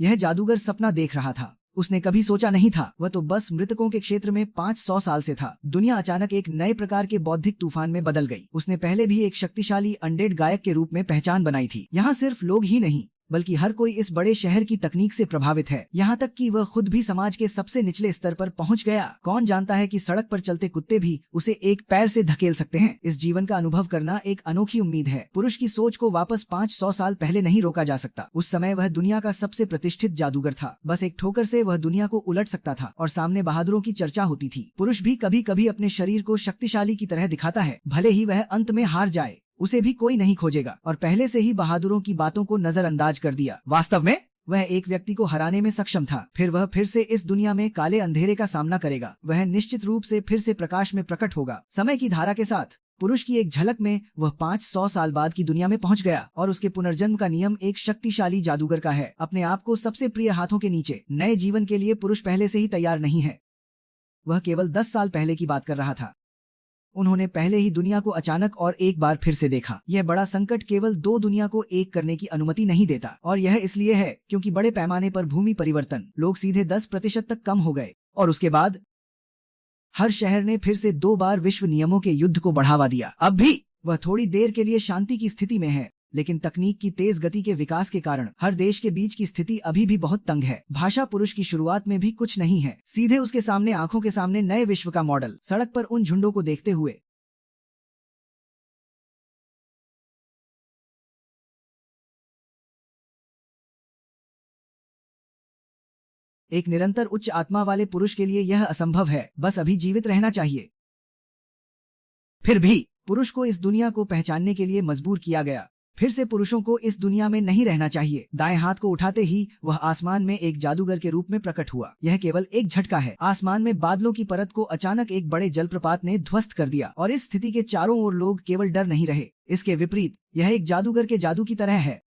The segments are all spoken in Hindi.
यह जादूगर सपना देख रहा था। उसने कभी सोचा नहीं था, वह तो बस मृतकों के क्षेत्र में 500 साल से था। दुनिया अचानक एक नए प्रकार के बौद्धिक तूफान में बदल गई। उसने पहले भी एक शक्तिशाली अनडेड गायक के रूप में पहचान बनाई थी। यहाँ सिर्फ लोग ही नहीं बल्कि हर कोई इस बड़े शहर की तकनीक से प्रभावित है, यहाँ तक कि वह खुद भी समाज के सबसे निचले स्तर पर पहुँच गया। कौन जानता है कि सड़क पर चलते कुत्ते भी उसे एक पैर से धकेल सकते हैं। इस जीवन का अनुभव करना एक अनोखी उम्मीद है। पुरुष की सोच को वापस 500 साल पहले नहीं रोका जा सकता। उस समय वह दुनिया का सबसे प्रतिष्ठित जादूगर था। बस एक ठोकर से वह दुनिया को उलट सकता था और सामने बहादुरों की चर्चा होती थी। पुरुष भी कभी कभी अपने शरीर को शक्तिशाली की तरह दिखाता है, भले ही वह अंत में हार जाए, उसे भी कोई नहीं खोजेगा। और पहले से ही बहादुरों की बातों को नजरअंदाज कर दिया। वास्तव में वह एक व्यक्ति को हराने में सक्षम था। फिर वह फिर से इस दुनिया में काले अंधेरे का सामना करेगा। वह निश्चित रूप से फिर से प्रकाश में प्रकट होगा। समय की धारा के साथ पुरुष की एक झलक में वह 500 साल बाद की दुनिया में पहुंच गया। और उसके पुनर्जन्म का नियम एक शक्तिशाली जादूगर का है। अपने आप को सबसे प्रिय हाथों के नीचे नए जीवन के लिए पुरुष पहले से ही तैयार नहीं है। वह केवल 10 साल पहले की बात कर रहा था। उन्होंने पहले ही दुनिया को अचानक और एक बार फिर से देखा। यह बड़ा संकट केवल दो दुनिया को एक करने की अनुमति नहीं देता। और यह इसलिए है क्योंकि बड़े पैमाने पर भूमि परिवर्तन, लोग सीधे 10% तक कम हो गए। और उसके बाद हर शहर ने फिर से 2 बार विश्व नियमों के युद्ध को बढ़ावा दिया। अब भी वह थोड़ी देर के लिए शांति की स्थिति में है, लेकिन तकनीक की तेज गति के विकास के कारण हर देश के बीच की स्थिति अभी भी बहुत तंग है। भाषा पुरुष की शुरुआत में भी कुछ नहीं है। सीधे उसके सामने आंखों के सामने नए विश्व का मॉडल। सड़क पर उन झुंडों को देखते हुए एक निरंतर उच्च आत्मा वाले पुरुष के लिए यह असंभव है। बस अभी जीवित रहना चाहिए। फिर भी पुरुष को इस दुनिया को पहचानने के लिए मजबूर किया गया। फिर से पुरुषों को इस दुनिया में नहीं रहना चाहिए। दाएं हाथ को उठाते ही वह आसमान में एक जादूगर के रूप में प्रकट हुआ। यह केवल एक झटका है। आसमान में बादलों की परत को अचानक एक बड़े जलप्रपात ने ध्वस्त कर दिया और इस स्थिति के चारों ओर लोग केवल डर नहीं रहे। इसके विपरीत यह एक जादूगर के जादू की तरह है।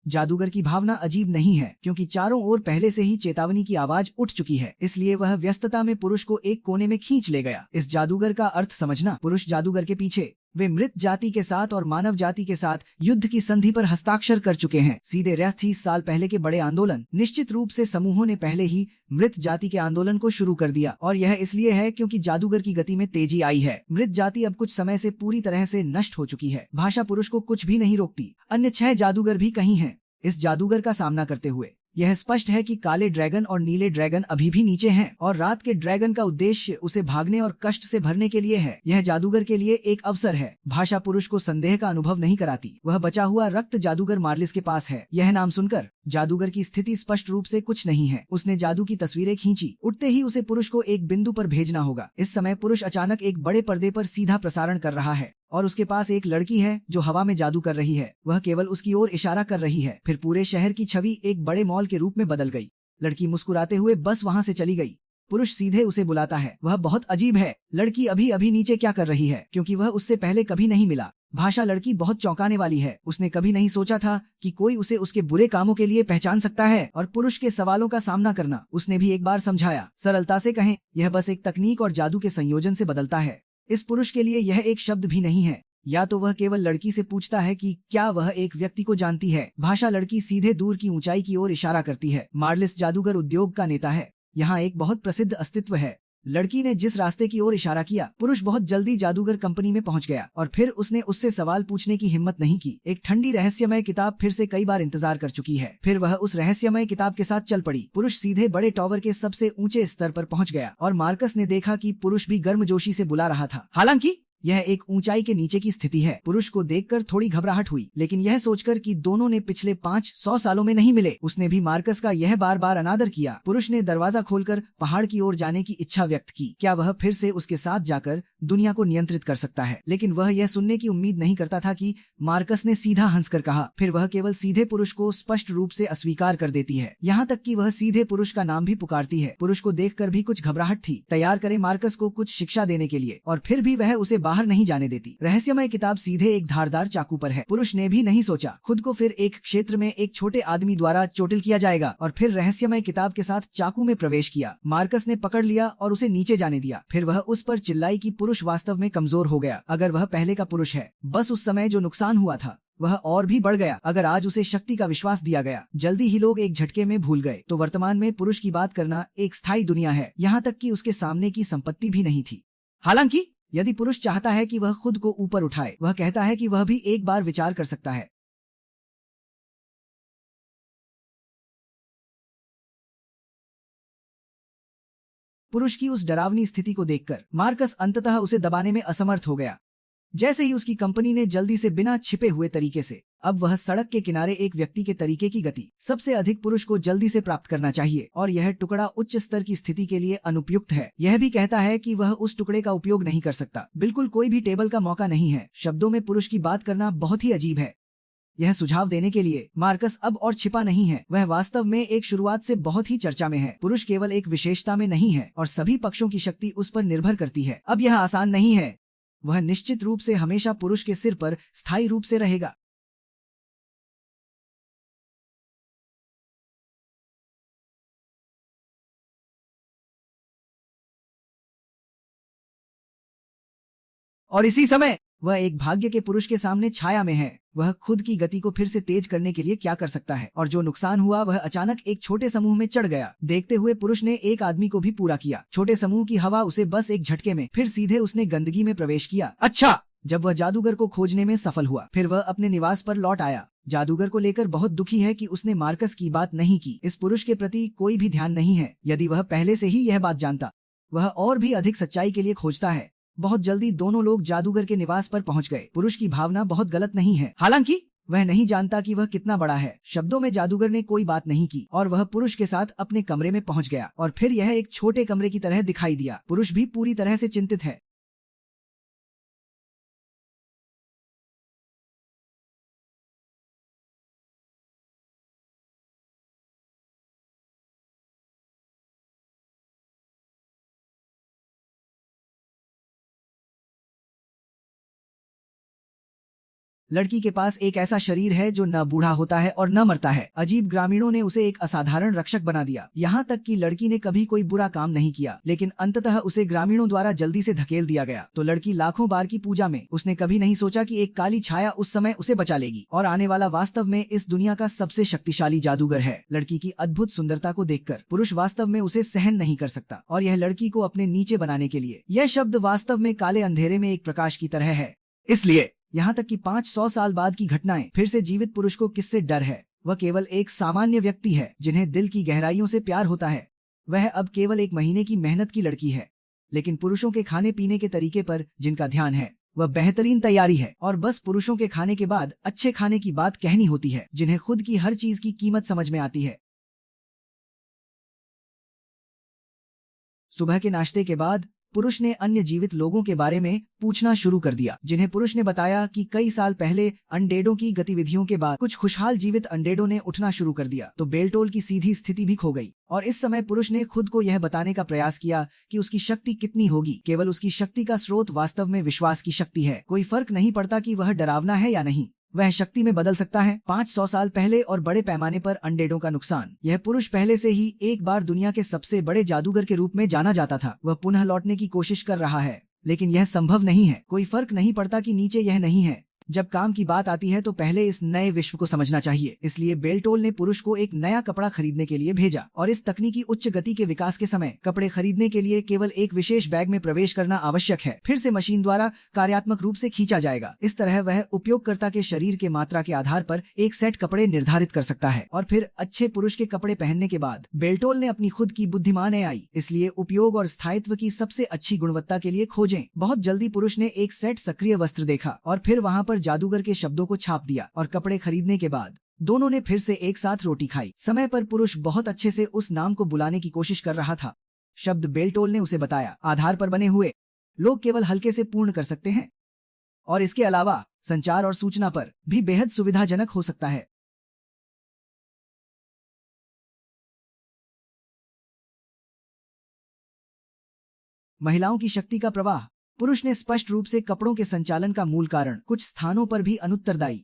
जादूगर की भावना अजीब नहीं है, क्योंकि चारों ओर पहले से ही चेतावनी की आवाज उठ चुकी है। इसलिए वह व्यस्तता में पुरुष को एक कोने में खींच ले गया। इस जादूगर का अर्थ समझना। पुरुष जादूगर के पीछे वे मृत जाति के साथ और मानव जाति के साथ युद्ध की संधि पर हस्ताक्षर कर चुके हैं। सीधे 30 साल पहले के बड़े आंदोलन, निश्चित रूप से समूहों ने पहले ही मृत जाति के आंदोलन को शुरू कर दिया। और यह इसलिए है क्योंकि जादूगर की गति में तेजी आई है। मृत जाति अब कुछ समय से पूरी तरह से नष्ट हो चुकी है। भाषा पुरुष को कुछ भी नहीं रोकती। अन्य 6 जादूगर भी कहीं हैं। इस जादूगर का सामना करते हुए यह स्पष्ट है कि काले ड्रैगन और नीले ड्रैगन अभी भी नीचे हैं और रात के ड्रैगन का उद्देश्य उसे भागने और कष्ट से भरने के लिए है। यह जादूगर के लिए एक अवसर है। भाषा पुरुष को संदेह का अनुभव नहीं कराती। वह बचा हुआ रक्त जादूगर मार्लिस के पास है। यह नाम सुनकर जादूगर की स्थिति स्पष्ट रूप से कुछ नहीं है। उसने जादू की तस्वीरें खींची। उठते ही उसे पुरुष को एक बिंदु पर भेजना होगा। इस समय पुरुष अचानक एक बड़े पर्दे पर सीधा प्रसारण कर रहा है और उसके पास एक लड़की है जो हवा में जादू कर रही है। वह केवल उसकी ओर इशारा कर रही है। फिर पूरे शहर की छवि एक बड़े मॉल के रूप में बदल गई। लड़की मुस्कुराते हुए बस वहाँ से चली गई। पुरुष सीधे उसे बुलाता है। वह बहुत अजीब है। लड़की अभी अभी नीचे क्या कर रही है, क्योंकि वह उससे पहले कभी नहीं मिला। भाषा लड़की बहुत चौंकाने वाली है। उसने कभी नहीं सोचा था कि कोई उसे उसके बुरे कामों के लिए पहचान सकता है। और पुरुष के सवालों का सामना करना उसने भी एक बार समझाया। सरलता से कहें, यह बस एक तकनीक और जादू के संयोजन से बदलता है। इस पुरुष के लिए यह एक शब्द भी नहीं है। या तो वह केवल लड़की से पूछता है कि क्या वह एक व्यक्ति को जानती है। भाषा लड़की सीधे दूर की ऊंचाई की ओर इशारा करती है। मार्लिस जादूगर उद्योग का नेता है। यहाँ एक बहुत प्रसिद्ध अस्तित्व है। लड़की ने जिस रास्ते की ओर इशारा किया, पुरुष बहुत जल्दी जादूगर कंपनी में पहुंच गया और फिर उसने उससे सवाल पूछने की हिम्मत नहीं की। एक ठंडी रहस्यमय किताब फिर से कई बार इंतजार कर चुकी है। फिर वह उस रहस्यमय किताब के साथ चल पड़ी। पुरुष सीधे बड़े टावर के सबसे ऊंचे स्तर पर पहुंच गया और मार्कस ने देखा कि पुरुष भी गर्मजोशी से बुला रहा था। हालांकि यह एक ऊंचाई के नीचे की स्थिति है। पुरुष को देखकर थोड़ी घबराहट हुई, लेकिन यह सोचकर कि दोनों ने पिछले 500 सालों में नहीं मिले, उसने भी मार्कस का यह बार बार अनादर किया। पुरुष ने दरवाजा खोलकर पहाड़ की ओर जाने की इच्छा व्यक्त की। क्या वह फिर से उसके साथ जाकर दुनिया को नियंत्रित कर सकता है? लेकिन वह यह सुनने की उम्मीद नहीं करता था कि मार्कस ने सीधा हंसकर कहा। फिर वह केवल सीधे पुरुष को स्पष्ट रूप से अस्वीकार कर देती है, यहाँ तक कि वह सीधे पुरुष का नाम भी पुकारती है। पुरुष को देखकर भी कुछ घबराहट थी। तैयार करे मार्कस को कुछ शिक्षा देने के लिए, और फिर भी वह उसे बाहर नहीं जाने देती। रहस्यमय किताब सीधे एक धारदार चाकू पर है। पुरुष ने भी नहीं सोचा खुद को फिर एक क्षेत्र में एक छोटे आदमी द्वारा चोटिल किया जाएगा, और फिर रहस्यमय किताब के साथ चाकू में प्रवेश किया। मार्कस ने पकड़ लिया और उसे नीचे जाने दिया। फिर वह उस पर चिल्लाई कि पुरुष वास्तव में कमजोर हो गया। अगर वह पहले का पुरुष है, बस उस समय जो नुकसान हुआ था वह और भी बढ़ गया। अगर आज उसे शक्ति का विश्वास दिया गया, जल्दी ही लोग एक झटके में भूल गए। तो वर्तमान में पुरुष की बात करना एक स्थायी दुनिया है, यहाँ तक कि उसके सामने की संपत्ति भी नहीं थी। हालांकि यदि पुरुष चाहता है कि वह खुद को ऊपर उठाए, वह कहता है कि वह भी एक बार विचार कर सकता है। पुरुष की उस डरावनी स्थिति को देखकर मार्कस अंततः उसे दबाने में असमर्थ हो गया। जैसे ही उसकी कंपनी ने जल्दी से बिना छिपे हुए तरीके से, अब वह सड़क के किनारे एक व्यक्ति के तरीके की गति सबसे अधिक पुरुष को जल्दी से प्राप्त करना चाहिए, और यह टुकड़ा उच्च स्तर की स्थिति के लिए अनुपयुक्त है। यह भी कहता है कि वह उस टुकड़े का उपयोग नहीं कर सकता। बिल्कुल कोई भी टेबल का मौका नहीं है। शब्दों में पुरुष की बात करना बहुत ही अजीब है। यह सुझाव देने के लिए मार्कस अब और छिपा नहीं है। वह वास्तव में एक शुरुआत से बहुत ही चर्चा में है। पुरुष केवल एक विशेषता में नहीं है और सभी पक्षों की शक्ति उस पर निर्भर करती है। अब यह आसान नहीं है। वह निश्चित रूप से हमेशा पुरुष के सिर पर स्थायी रूप से रहेगा। और इसी समय वह एक भाग्य के पुरुष के सामने छाया में है। वह खुद की गति को फिर से तेज करने के लिए क्या कर सकता है, और जो नुकसान हुआ वह अचानक एक छोटे समूह में चढ़ गया। देखते हुए पुरुष ने एक आदमी को भी पूरा किया। छोटे समूह की हवा उसे बस एक झटके में फिर सीधे उसने गंदगी में प्रवेश किया। अच्छा, जब वह जादूगर को खोजने में सफल हुआ, फिर वह अपने निवास पर लौट आया। जादूगर को लेकर बहुत दुखी है कि उसने मार्कस की बात नहीं की। इस पुरुष के प्रति कोई भी ध्यान नहीं है। यदि वह पहले से ही यह बात जानता, वह और भी अधिक सच्चाई के लिए खोजता है। बहुत जल्दी दोनों लोग जादूगर के निवास पर पहुंच गए। पुरुष की भावना बहुत गलत नहीं है, हालांकि वह नहीं जानता कि वह कितना बड़ा है। शब्दों में जादूगर ने कोई बात नहीं की और वह पुरुष के साथ अपने कमरे में पहुंच गया, और फिर यह एक छोटे कमरे की तरह दिखाई दिया। पुरुष भी पूरी तरह से चिंतित है। लड़की के पास एक ऐसा शरीर है जो न बूढ़ा होता है और न मरता है। अजीब ग्रामीणों ने उसे एक असाधारण रक्षक बना दिया। यहाँ तक कि लड़की ने कभी कोई बुरा काम नहीं किया, लेकिन अंततः उसे ग्रामीणों द्वारा जल्दी से धकेल दिया गया। तो लड़की लाखों बार की पूजा में उसने कभी नहीं सोचा कि एक काली छाया उस समय उसे बचा लेगी, और आने वाला वास्तव में इस दुनिया का सबसे शक्तिशाली जादूगर है। लड़की की अद्भुत सुंदरता को देखकर पुरुष वास्तव में उसे सहन नहीं कर सकता, और यह लड़की को अपने नीचे बनाने के लिए, यह शब्द वास्तव में काले अंधेरे में एक प्रकाश की तरह है। इसलिए यहाँ तक कि 500 साल बाद की घटनाएं फिर से जीवित पुरुष को किससे डर है। वह केवल एक सामान्य व्यक्ति है जिन्हें दिल की गहराइयों से प्यार होता है। वह अब केवल एक महीने की मेहनत की लड़की है, लेकिन पुरुषों के खाने पीने के तरीके पर जिनका ध्यान है वह बेहतरीन तैयारी है। और बस पुरुषों के खाने के बाद अच्छे खाने की बात कहनी होती है, जिन्हें खुद की हर चीज की कीमत समझ में आती है। सुबह के नाश्ते के बाद पुरुष ने अन्य जीवित लोगों के बारे में पूछना शुरू कर दिया, जिन्हें पुरुष ने बताया कि कई साल पहले अंडेडों की गतिविधियों के बाद कुछ खुशहाल जीवित अंडेडों ने उठना शुरू कर दिया। तो बेल्टोल की सीधी स्थिति भी खो गई, और इस समय पुरुष ने खुद को यह बताने का प्रयास किया कि उसकी शक्ति कितनी होगी। केवल उसकी शक्ति का स्रोत वास्तव में विश्वास की शक्ति है। कोई फर्क नहीं पड़ता कि वह डरावना है या नहीं, वह शक्ति में बदल सकता है। 500 साल पहले और बड़े पैमाने पर अंडेडों का नुकसान। यह पुरुष पहले से ही एक बार दुनिया के सबसे बड़े जादूगर के रूप में जाना जाता था। वह पुनः लौटने की कोशिश कर रहा है, लेकिन यह संभव नहीं है। कोई फर्क नहीं पड़ता कि नीचे यह नहीं है। जब काम की बात आती है तो पहले इस नए विश्व को समझना चाहिए। इसलिए बेल्टोल ने पुरुष को एक नया कपड़ा खरीदने के लिए भेजा, और इस तकनीकी उच्च गति के विकास के समय कपड़े खरीदने के लिए केवल एक विशेष बैग में प्रवेश करना आवश्यक है। फिर से मशीन द्वारा कार्यात्मक रूप से खींचा जाएगा। इस तरह वह उपयोगकर्ता के शरीर के मात्रा के आधार पर एक सेट कपड़े निर्धारित कर सकता है, और फिर अच्छे पुरुष के कपड़े पहनने के बाद बेल्टोल ने अपनी खुद की बुद्धिमान AI, इसलिए उपयोग और स्थायित्व की सबसे अच्छी गुणवत्ता के लिए खोजें। बहुत जल्दी पुरुष ने एक सेट सक्रिय वस्त्र देखा, और फिर वहाँ पर जादूगर के शब्दों को छाप दिया, और कपड़े खरीदने के बाद दोनों ने फिर से एक साथ रोटी खाई। समय पर पुरुष बहुत अच्छे से उस नाम को बुलाने की कोशिश कर रहा था। शब्द बेल्टोल ने उसे बताया आधार पर बने हुए लोग केवल हल्के से पूर्ण कर सकते हैं, और इसके अलावा संचार और सूचना पर भी बेहद सुविधाजनक हो सकता है। महिलाओं की शक्ति का प्रवाह। पुरुष ने स्पष्ट रूप से कपड़ों के संचालन का मूल कारण, कुछ स्थानों पर भी अनुत्तरदायी।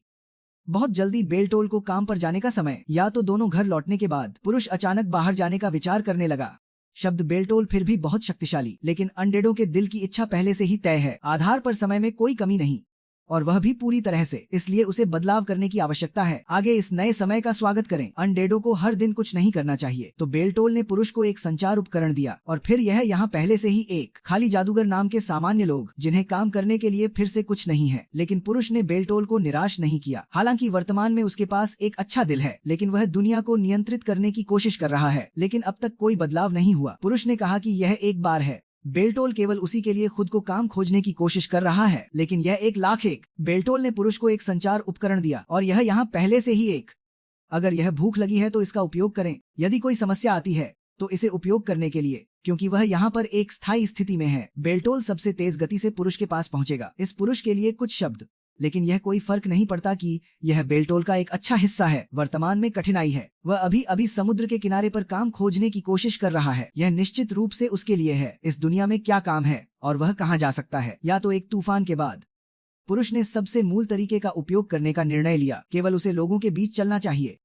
बहुत जल्दी बेल्टोल को काम पर जाने का समय, या तो दोनों घर लौटने के बाद पुरुष अचानक बाहर जाने का विचार करने लगा। शब्द बेल्टोल फिर भी बहुत शक्तिशाली, लेकिन अंडेडों के दिल की इच्छा पहले से ही तय है। आधार पर समय में कोई कमी नहीं, और वह भी पूरी तरह से, इसलिए उसे बदलाव करने की आवश्यकता है। आगे इस नए समय का स्वागत करें। अनडेडो को हर दिन कुछ नहीं करना चाहिए। तो बेल्टोल ने पुरुष को एक संचार उपकरण दिया और फिर यह यहाँ पहले से ही एक खाली जादूगर नाम के सामान्य लोग जिन्हें काम करने के लिए फिर से कुछ नहीं है। लेकिन पुरुष ने बेल्टोल को निराश नहीं किया। हालांकि वर्तमान में उसके पास एक अच्छा दिल है, लेकिन वह दुनिया को नियंत्रित करने की कोशिश कर रहा है, लेकिन अब तक कोई बदलाव नहीं हुआ। पुरुष ने कहा कि यह एक बार है। बेल्टोल केवल उसी के लिए खुद को काम खोजने की कोशिश कर रहा है, लेकिन यह 1,00,000 बेल्टोल ने पुरुष को एक संचार उपकरण दिया और यह यहाँ पहले से ही एक। अगर यह भूख लगी है तो इसका उपयोग करें। यदि कोई समस्या आती है तो इसे उपयोग करने के लिए, क्योंकि वह यहाँ पर एक स्थायी स्थिति में है। बेल्टोल सबसे तेज गति से पुरुष के पास पहुंचेगा। इस पुरुष के लिए कुछ शब्द, लेकिन यह कोई फर्क नहीं पड़ता कि यह बेल्टोल का एक अच्छा हिस्सा है। वर्तमान में कठिनाई है। वह अभी अभी समुद्र के किनारे पर काम खोजने की कोशिश कर रहा है। यह निश्चित रूप से उसके लिए है। इस दुनिया में क्या काम है और वह कहाँ जा सकता है। या तो एक तूफान के बाद पुरुष ने सबसे मूल तरीके का उपयोग करने का निर्णय लिया। केवल उसे लोगों के बीच चलना चाहिए।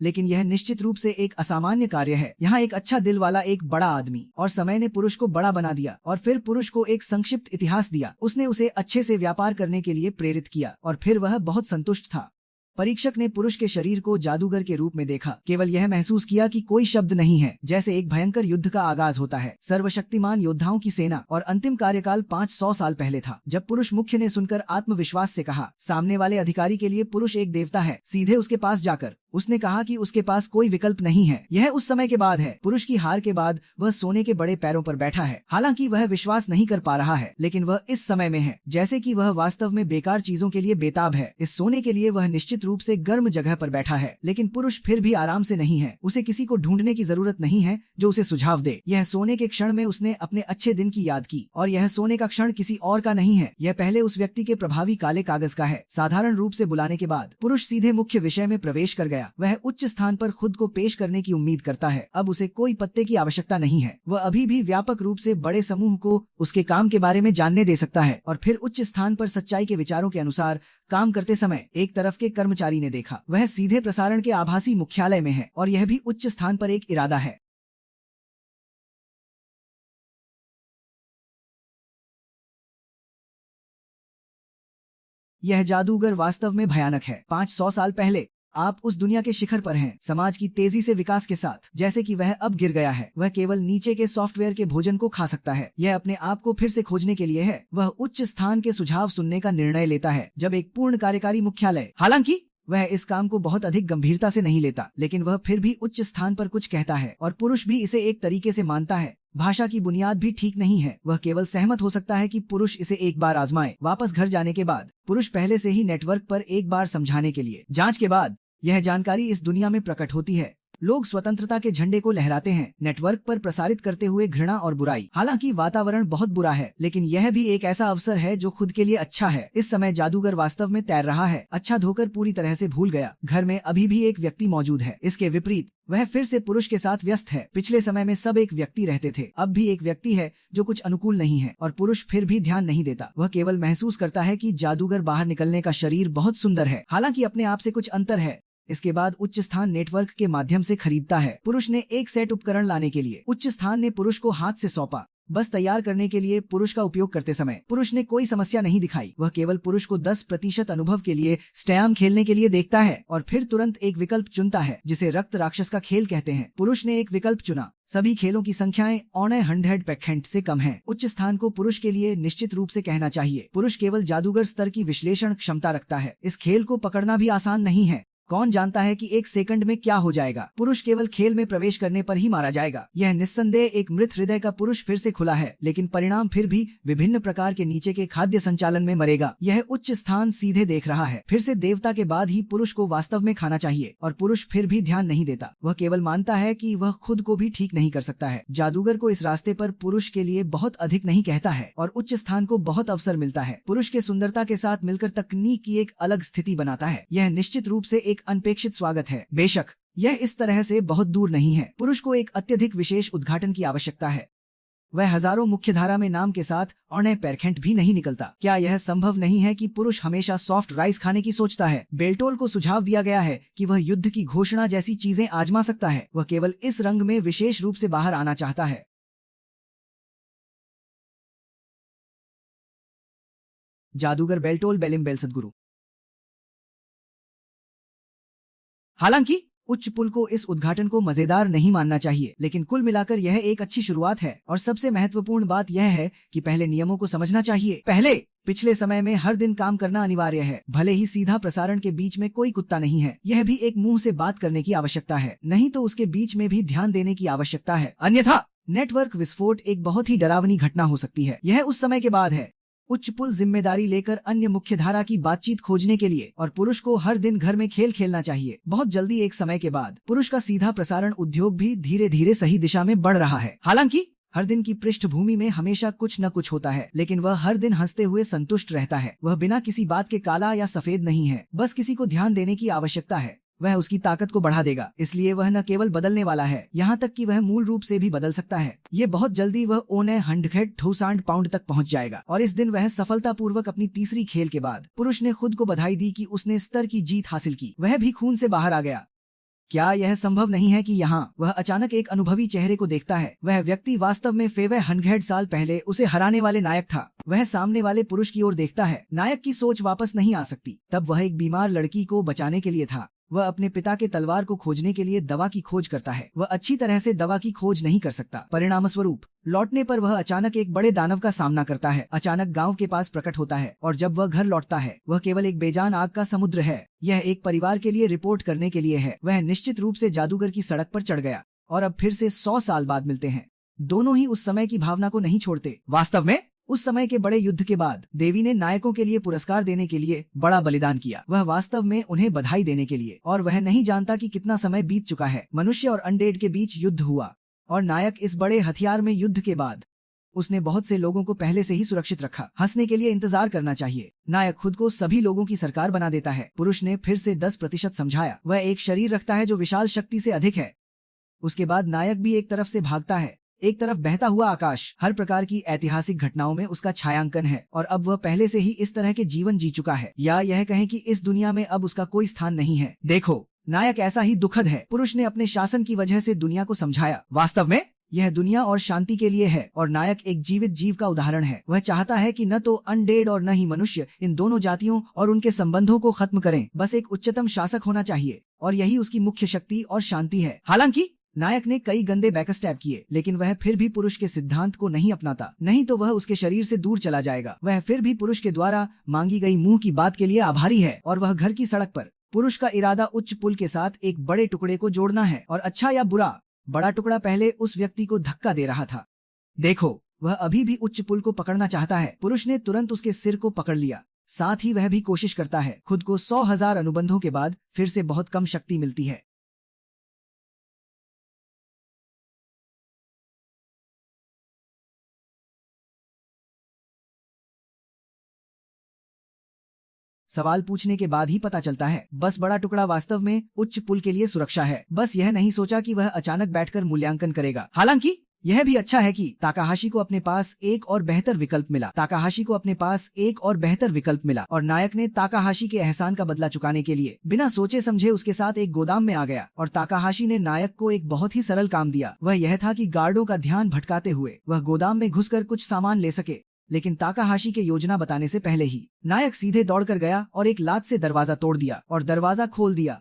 लेकिन यह निश्चित रूप से एक असामान्य कार्य है। यहाँ एक अच्छा दिल वाला एक बड़ा आदमी और समय ने पुरुष को बड़ा बना दिया और फिर पुरुष को एक संक्षिप्त इतिहास दिया। उसने उसे अच्छे से व्यापार करने के लिए प्रेरित किया और फिर वह बहुत संतुष्ट था। परीक्षक ने पुरुष के शरीर को जादूगर के रूप में देखा। केवल यह महसूस किया कि कोई शब्द नहीं है, जैसे एक भयंकर युद्ध का आगाज होता है। सर्वशक्तिमान योद्धाओं की सेना और अंतिम कार्यकाल 500 साल पहले था। जब पुरुष मुख्य ने सुनकर आत्मविश्वास से कहा, सामने वाले अधिकारी के लिए पुरुष एक देवता है, सीधे उसके पास जाकर उसने कहा कि उसके पास कोई विकल्प नहीं है। यह उस समय के बाद है। पुरुष की हार के बाद वह सोने के बड़े पैरों पर बैठा है। हालांकि वह विश्वास नहीं कर पा रहा है, लेकिन वह इस समय में है जैसे कि वह वास्तव में बेकार चीजों के लिए बेताब है। इस सोने के लिए वह निश्चित रूप से गर्म जगह पर बैठा है, लेकिन पुरुष फिर भी आराम से नहीं है। उसे किसी को ढूंढने की जरूरत नहीं है जो उसे सुझाव दे। यह सोने के क्षण में उसने अपने अच्छे दिन की याद की और यह सोने का क्षण किसी और का नहीं है। यह पहले उस व्यक्ति के प्रभावी काले कागज का है। साधारण रूप से बुलाने के बाद पुरुष सीधे मुख्य विषय में प्रवेश कर गया। वह उच्च स्थान पर खुद को पेश करने की उम्मीद करता है। अब उसे कोई पत्ते की आवश्यकता नहीं है। वह अभी भी व्यापक रूप से बड़े समूह को उसके काम के बारे में जानने दे सकता है। और फिर उच्च स्थान पर सच्चाई के विचारों के अनुसार काम करते समय एक तरफ के कर्मचारी ने देखा, वह सीधे प्रसारण के आभासी मुख्यालय में है और यह भी उच्च स्थान पर एक इरादा है। यह जादूगर वास्तव में भयानक है। 500 साल पहले आप उस दुनिया के शिखर पर हैं, समाज की तेजी से विकास के साथ। जैसे कि वह अब गिर गया है। वह केवल नीचे के सॉफ्टवेयर के भोजन को खा सकता है। यह अपने आप को फिर से खोजने के लिए है। वह उच्च स्थान के सुझाव सुनने का निर्णय लेता है जब एक पूर्ण कार्यकारी मुख्यालय, हालांकि वह इस काम को बहुत अधिक गंभीरता से नहीं लेता, लेकिन वह फिर भी उच्च स्थान पर कुछ कहता है और पुरुष भी इसे एक तरीके से मानता है। भाषा की बुनियाद भी ठीक नहीं है। वह केवल सहमत हो सकता है कि पुरुष इसे एक बार आजमाए। वापस घर जाने के बाद पुरुष पहले से ही नेटवर्क पर एक बार समझाने के लिए जांच के बाद यह जानकारी इस दुनिया में प्रकट होती है। लोग स्वतंत्रता के झंडे को लहराते हैं, नेटवर्क पर प्रसारित करते हुए घृणा और बुराई। हालांकि वातावरण बहुत बुरा है, लेकिन यह भी एक ऐसा अवसर है जो खुद के लिए अच्छा है। इस समय जादूगर वास्तव में तैर रहा है। अच्छा धोकर पूरी तरह से भूल गया। घर में अभी भी एक व्यक्ति मौजूद है। इसके विपरीत वह फिर से पुरुष के साथ व्यस्त है। पिछले समय में सब एक व्यक्ति रहते थे, अब भी एक व्यक्ति है जो कुछ अनुकूल नहीं है और पुरुष फिर भी ध्यान नहीं देता। वह केवल महसूस करता है कि जादूगर बाहर निकलने का शरीर बहुत सुंदर है, हालांकि अपने आप से कुछ अंतर है। इसके बाद उच्च स्थान नेटवर्क के माध्यम से खरीदता है। पुरुष ने एक सेट उपकरण लाने के लिए उच्च स्थान ने पुरुष को हाथ से सौंपा। बस तैयार करने के लिए पुरुष का उपयोग करते समय पुरुष ने कोई समस्या नहीं दिखाई। वह केवल पुरुष को 10% अनुभव के लिए स्टैम खेलने के लिए देखता है और फिर तुरंत एक विकल्प चुनता है जिसे रक्त राक्षस का खेल कहते हैं। पुरुष ने एक विकल्प चुना। सभी खेलों की संख्याएं 100% से कम हैं। उच्च स्थान को पुरुष के लिए निश्चित रूप से कहना चाहिए। पुरुष केवल जादूगर स्तर की विश्लेषण क्षमता रखता है। इस खेल को पकड़ना भी आसान नहीं है। कौन जानता है कि एक सेकंड में क्या हो जाएगा। पुरुष केवल खेल में प्रवेश करने पर ही मारा जाएगा। यह निस्संदेह एक मृत हृदय का पुरुष फिर से खुला है, लेकिन परिणाम फिर भी विभिन्न प्रकार के नीचे के खाद्य संचालन में मरेगा। यह उच्च स्थान सीधे देख रहा है। फिर से देवता के बाद ही पुरुष को वास्तव में खाना चाहिए और पुरुष फिर भी ध्यान नहीं देता। वह केवल मानता है कि वह खुद को भी ठीक नहीं कर सकता है। जादूगर को इस रास्ते पर पुरुष के लिए बहुत अधिक नहीं कहता है और उच्च स्थान को बहुत अवसर मिलता है। पुरुष के सुंदरता के साथ मिलकर तकनीक की एक अलग स्थिति बनाता है। यह निश्चित रूप से एक अनपेक्षित स्वागत है। बेशक यह इस तरह से बहुत दूर नहीं है। पुरुष को एक अत्यधिक विशेष उद्घाटन की आवश्यकता है। वह हजारों मुख्यधारा में नाम के साथ ऑर्ने पेरखेंट भी नहीं निकलता। क्या यह संभव नहीं है कि पुरुष हमेशा सॉफ्ट राइस खाने की सोचता है? बेल्टोल को सुझाव दिया गया है कि वह युद्ध की घोषणा जैसी चीजें आजमा सकता है। वह केवल इस रंग में विशेष रूप से बाहर आना चाहता है। जादूगर बेल्टोल बेलिम बेल सदगुरु। हालांकि उच्च पुल को इस उद्घाटन को मजेदार नहीं मानना चाहिए, लेकिन कुल मिलाकर यह एक अच्छी शुरुआत है और सबसे महत्वपूर्ण बात यह है कि पहले नियमों को समझना चाहिए। पहले, पिछले समय में हर दिन काम करना अनिवार्य है, भले ही सीधा प्रसारण के बीच में कोई कुत्ता नहीं है। यह भी एक मुंह से बात करने की आवश्यकता है, नहीं तो उसके बीच में भी ध्यान देने की आवश्यकता है, अन्यथा नेटवर्क विस्फोट एक बहुत ही डरावनी घटना हो सकती है। यह उस समय के बाद है। उच्च पुल जिम्मेदारी लेकर अन्य मुख्य धारा की बातचीत खोजने के लिए और पुरुष को हर दिन घर में खेल खेलना चाहिए। बहुत जल्दी एक समय के बाद पुरुष का सीधा प्रसारण उद्योग भी धीरे धीरे सही दिशा में बढ़ रहा है। हालांकि हर दिन की पृष्ठभूमि में हमेशा कुछ न कुछ होता है, लेकिन वह हर दिन हंसते हुए संतुष्ट रहता है। वह बिना किसी बात के काला या सफेद नहीं है, बस किसी को ध्यान देने की आवश्यकता है। वह उसकी ताकत को बढ़ा देगा, इसलिए वह न केवल बदलने वाला है, यहाँ तक कि वह मूल रूप से भी बदल सकता है। ये बहुत जल्दी वह ओने 100 पाउंड तक पहुँच जाएगा और इस दिन वह सफलतापूर्वक अपनी तीसरी खेल के बाद पुरुष ने खुद को बधाई दी कि उसने स्तर की जीत हासिल की। वह भी खून से बाहर आ गया। क्या यह संभव नहीं है कि यहाँ वह अचानक एक अनुभवी चेहरे को देखता है? वह व्यक्ति वास्तव में फेवे 100 साल पहले उसे हराने वाले नायक था। वह सामने वाले पुरुष की ओर देखता है। नायक की सोच वापस नहीं आ सकती। तब वह एक बीमार लड़की को बचाने के लिए था। वह अपने पिता के तलवार को खोजने के लिए दवा की खोज करता है। वह अच्छी तरह से दवा की खोज नहीं कर सकता। परिणामस्वरूप लौटने पर वह अचानक एक बड़े दानव का सामना करता है। अचानक गांव के पास प्रकट होता है और जब वह घर लौटता है वह केवल एक बेजान आग का समुद्र है। यह एक परिवार के लिए रिपोर्ट करने के लिए है। वह निश्चित रूप से जादूगर की सड़क पर चढ़ गया और अब फिर से 100 साल बाद मिलते हैं। दोनों ही उस समय की भावना को नहीं छोड़ते। वास्तव में उस समय के बड़े युद्ध के बाद देवी ने नायकों के लिए पुरस्कार देने के लिए बड़ा बलिदान किया। वह वास्तव में उन्हें बधाई देने के लिए, और वह नहीं जानता कि कितना समय बीत चुका है। मनुष्य और अनडेड के बीच युद्ध हुआ और नायक इस बड़े हथियार में युद्ध के बाद उसने बहुत से लोगों को पहले से ही सुरक्षित रखा। हंसने के लिए इंतजार करना चाहिए। नायक खुद को सभी लोगों की सरकार बना देता है। पुरुष ने फिर से 10% समझाया। वह एक शरीर रखता है जो विशाल शक्ति से अधिक है। उसके बाद नायक भी एक तरफ से भागता है, एक तरफ बहता हुआ आकाश। हर प्रकार की ऐतिहासिक घटनाओं में उसका छायांकन है और अब वह पहले से ही इस तरह के जीवन जी चुका है, या यह कहें कि इस दुनिया में अब उसका कोई स्थान नहीं है। देखो, नायक ऐसा ही दुखद है। पुरुष ने अपने शासन की वजह से दुनिया को समझाया। वास्तव में यह दुनिया और शांति के लिए है और नायक एक जीवित जीव का उदाहरण है। वह चाहता है कि न तो अनडेड और न ही मनुष्य इन दोनों जातियों और उनके संबंधों को खत्म करें। बस एक उच्चतम शासक होना चाहिए और यही उसकी मुख्य शक्ति और शांति है। हालांकि नायक ने कई गंदे बैकस्टैब किए, लेकिन वह फिर भी पुरुष के सिद्धांत को नहीं अपनाता, नहीं तो वह उसके शरीर से दूर चला जाएगा। वह फिर भी पुरुष के द्वारा मांगी गई मुंह की बात के लिए आभारी है और वह घर की सड़क पर पुरुष का इरादा उच्च पुल के साथ एक बड़े टुकड़े को जोड़ना है, और अच्छा या बुरा, बड़ा टुकड़ा पहले उस व्यक्ति को धक्का दे रहा था। देखो, वह अभी भी उच्च पुल को पकड़ना चाहता है। पुरुष ने तुरंत उसके सिर को पकड़ लिया। साथ ही वह भी कोशिश करता है। खुद को 100,000 अनुबंधों के बाद फिर से बहुत कम शक्ति मिलती है। सवाल पूछने के बाद ही पता चलता है। बस बड़ा टुकड़ा वास्तव में उच्च पुल के लिए सुरक्षा है। बस यह नहीं सोचा कि वह अचानक बैठकर मूल्यांकन करेगा। हालांकि यह भी अच्छा है कि ताकाहाशी को अपने पास एक और बेहतर विकल्प मिला। ताकाहाशी को अपने पास एक और बेहतर विकल्प मिला और नायक ने ताकाहाशी के एहसान का बदला चुकाने के लिए बिना सोचे समझे उसके साथ एक गोदाम में आ गया और ताकाहाशी ने नायक को एक बहुत ही सरल काम दिया। वह यह था कि गार्डों का ध्यान भटकाते हुए वह गोदाम में घुसकर कुछ सामान ले सके। लेकिन ताकाहाशी के योजना बताने से पहले ही नायक सीधे दौड़कर गया और एक लात से दरवाजा तोड़ दिया और दरवाजा खोल दिया।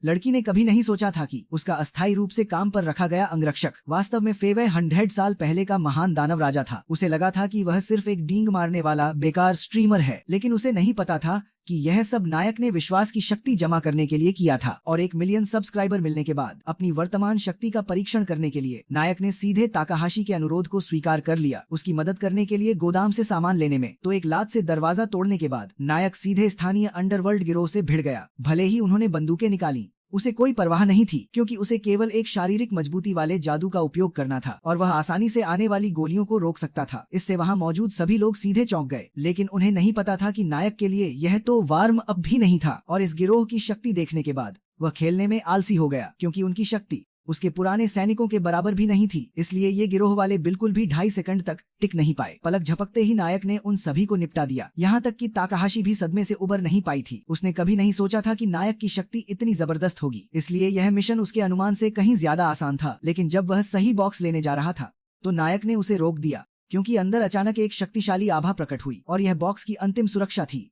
लड़की ने कभी नहीं सोचा था कि उसका अस्थायी रूप से काम पर रखा गया अंगरक्षक वास्तव में फेवे 100 साल पहले का महान दानव राजा था। उसे लगा था कि वह सिर्फ एक डींग मारने वाला बेकार स्ट्रीमर है, लेकिन उसे नहीं पता था कि यह सब नायक ने विश्वास की शक्ति जमा करने के लिए किया था। और 1 मिलियन सब्सक्राइबर मिलने के बाद अपनी वर्तमान शक्ति का परीक्षण करने के लिए नायक ने सीधे ताकाहाशी के अनुरोध को स्वीकार कर लिया। उसकी मदद करने के लिए गोदाम से सामान लेने में तो एक लात से दरवाजा तोड़ने के बाद नायक सीधे स्थानीय अंडरवर्ल्ड गिरोह से भिड़ गया। भले ही उन्होंने बंदूकें निकाली, उसे कोई परवाह नहीं थी, क्योंकि उसे केवल एक शारीरिक मजबूती वाले जादू का उपयोग करना था और वह आसानी से आने वाली गोलियों को रोक सकता था। इससे वहां मौजूद सभी लोग सीधे चौंक गए, लेकिन उन्हें नहीं पता था कि नायक के लिए यह तो वार्म अप भी नहीं था। और इस गिरोह की शक्ति देखने के बाद वह खेलने में आलसी हो गया, क्योंकि उनकी शक्ति उसके पुराने सैनिकों के बराबर भी नहीं थी, इसलिए ये गिरोह वाले बिल्कुल भी 2.5 सेकंड तक टिक नहीं पाए। पलक झपकते ही नायक ने उन सभी को निपटा दिया, यहाँ तक कि ताकाहाशी भी सदमे से उबर नहीं पाई थी। उसने कभी नहीं सोचा था कि नायक की शक्ति इतनी जबरदस्त होगी, इसलिए यह मिशन उसके अनुमान से कहीं ज्यादा आसान था। लेकिन जब वह सही बॉक्स लेने जा रहा था तो नायक ने उसे रोक दिया, क्योंकि अंदर अचानक एक शक्तिशाली आभा प्रकट हुई और यह बॉक्स की अंतिम सुरक्षा थी।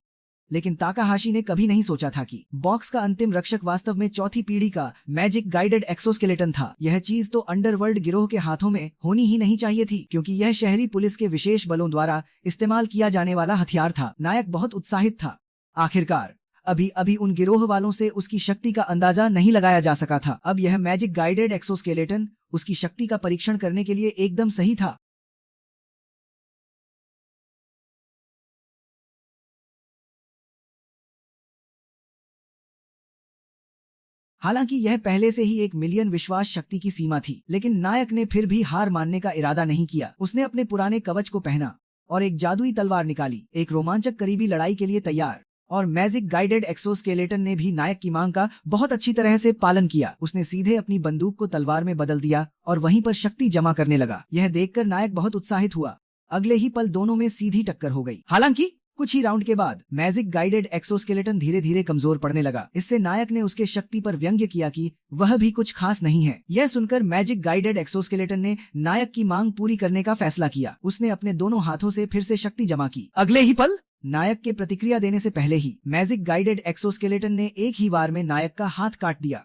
लेकिन ताकाहाशी ने कभी नहीं सोचा था कि बॉक्स का अंतिम रक्षक वास्तव में चौथी पीढ़ी का मैजिक गाइडेड एक्सोस्केलेटन था। यह चीज तो अंडरवर्ल्ड गिरोह के हाथों में होनी ही नहीं चाहिए थी, क्योंकि यह शहरी पुलिस के विशेष बलों द्वारा इस्तेमाल किया जाने वाला हथियार था। नायक बहुत उत्साहित था। आखिरकार अभी अभी उन गिरोह वालों से उसकी शक्ति का अंदाजा नहीं लगाया जा सका था। अब यह मैजिक गाइडेड एक्सोस्केलेटन उसकी शक्ति का परीक्षण करने के लिए एकदम सही था। हालांकि यह पहले से ही 1 मिलियन विश्वास शक्ति की सीमा थी, लेकिन नायक ने फिर भी हार मानने का इरादा नहीं किया। उसने अपने पुराने कवच को पहना और एक जादुई तलवार निकाली, एक रोमांचक करीबी लड़ाई के लिए तैयार। और मैजिक गाइडेड एक्सोस्केलेटन ने भी नायक की मांग का बहुत अच्छी तरह से पालन किया। उसने सीधे अपनी बंदूक को तलवार में बदल दिया और वहीं पर शक्ति जमा करने लगा। यह देखकर नायक बहुत उत्साहित हुआ। अगले ही पल दोनों में सीधी टक्कर हो गई। हालांकि कुछ ही राउंड के बाद मैजिक गाइडेड एक्सोस्केलेटन धीरे धीरे कमजोर पड़ने लगा। इससे नायक ने उसके शक्ति पर व्यंग्य किया कि वह भी कुछ खास नहीं है। यह सुनकर मैजिक गाइडेड एक्सोस्केलेटन ने नायक की मांग पूरी करने का फैसला किया। उसने अपने दोनों हाथों से फिर से शक्ति जमा की। अगले ही पल नायक के प्रतिक्रिया देने से पहले ही मैजिक गाइडेड एक्सोस्केलेटन ने एक ही बार में नायक का हाथ काट दिया।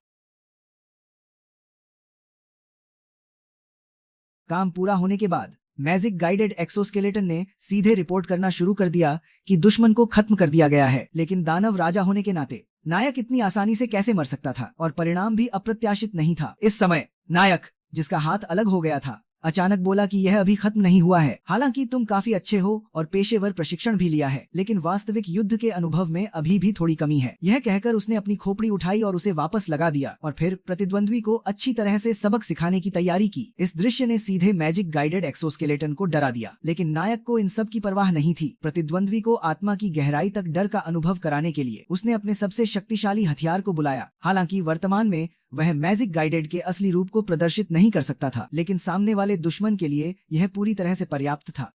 काम पूरा होने के बाद मैजिक गाइडेड एक्सोस्केलेटन ने सीधे रिपोर्ट करना शुरू कर दिया कि दुश्मन को खत्म कर दिया गया है। लेकिन दानव राजा होने के नाते नायक इतनी आसानी से कैसे मर सकता था, और परिणाम भी अप्रत्याशित नहीं था। इस समय नायक, जिसका हाथ अलग हो गया था, अचानक बोला कि यह अभी खत्म नहीं हुआ है। हालांकि तुम काफी अच्छे हो और पेशेवर प्रशिक्षण भी लिया है, लेकिन वास्तविक युद्ध के अनुभव में अभी भी थोड़ी कमी है। यह कहकर उसने अपनी खोपड़ी उठाई और उसे वापस लगा दिया और फिर प्रतिद्वंद्वी को अच्छी तरह से सबक सिखाने की तैयारी की। इस दृश्य ने सीधे मैजिक गाइडेड एक्सोस्केलेटन को डरा दिया, लेकिन नायक को इन सब की परवाह नहीं थी। प्रतिद्वंद्वी को आत्मा की गहराई तक डर का अनुभव कराने के लिए उसने अपने सबसे शक्तिशाली हथियार को बुलाया। हालांकि वर्तमान में वह मैजिक गाइडेड के असली रूप को प्रदर्शित नहीं कर सकता था, लेकिन सामने वाले दुश्मन के लिए यह पूरी तरह से पर्याप्त था।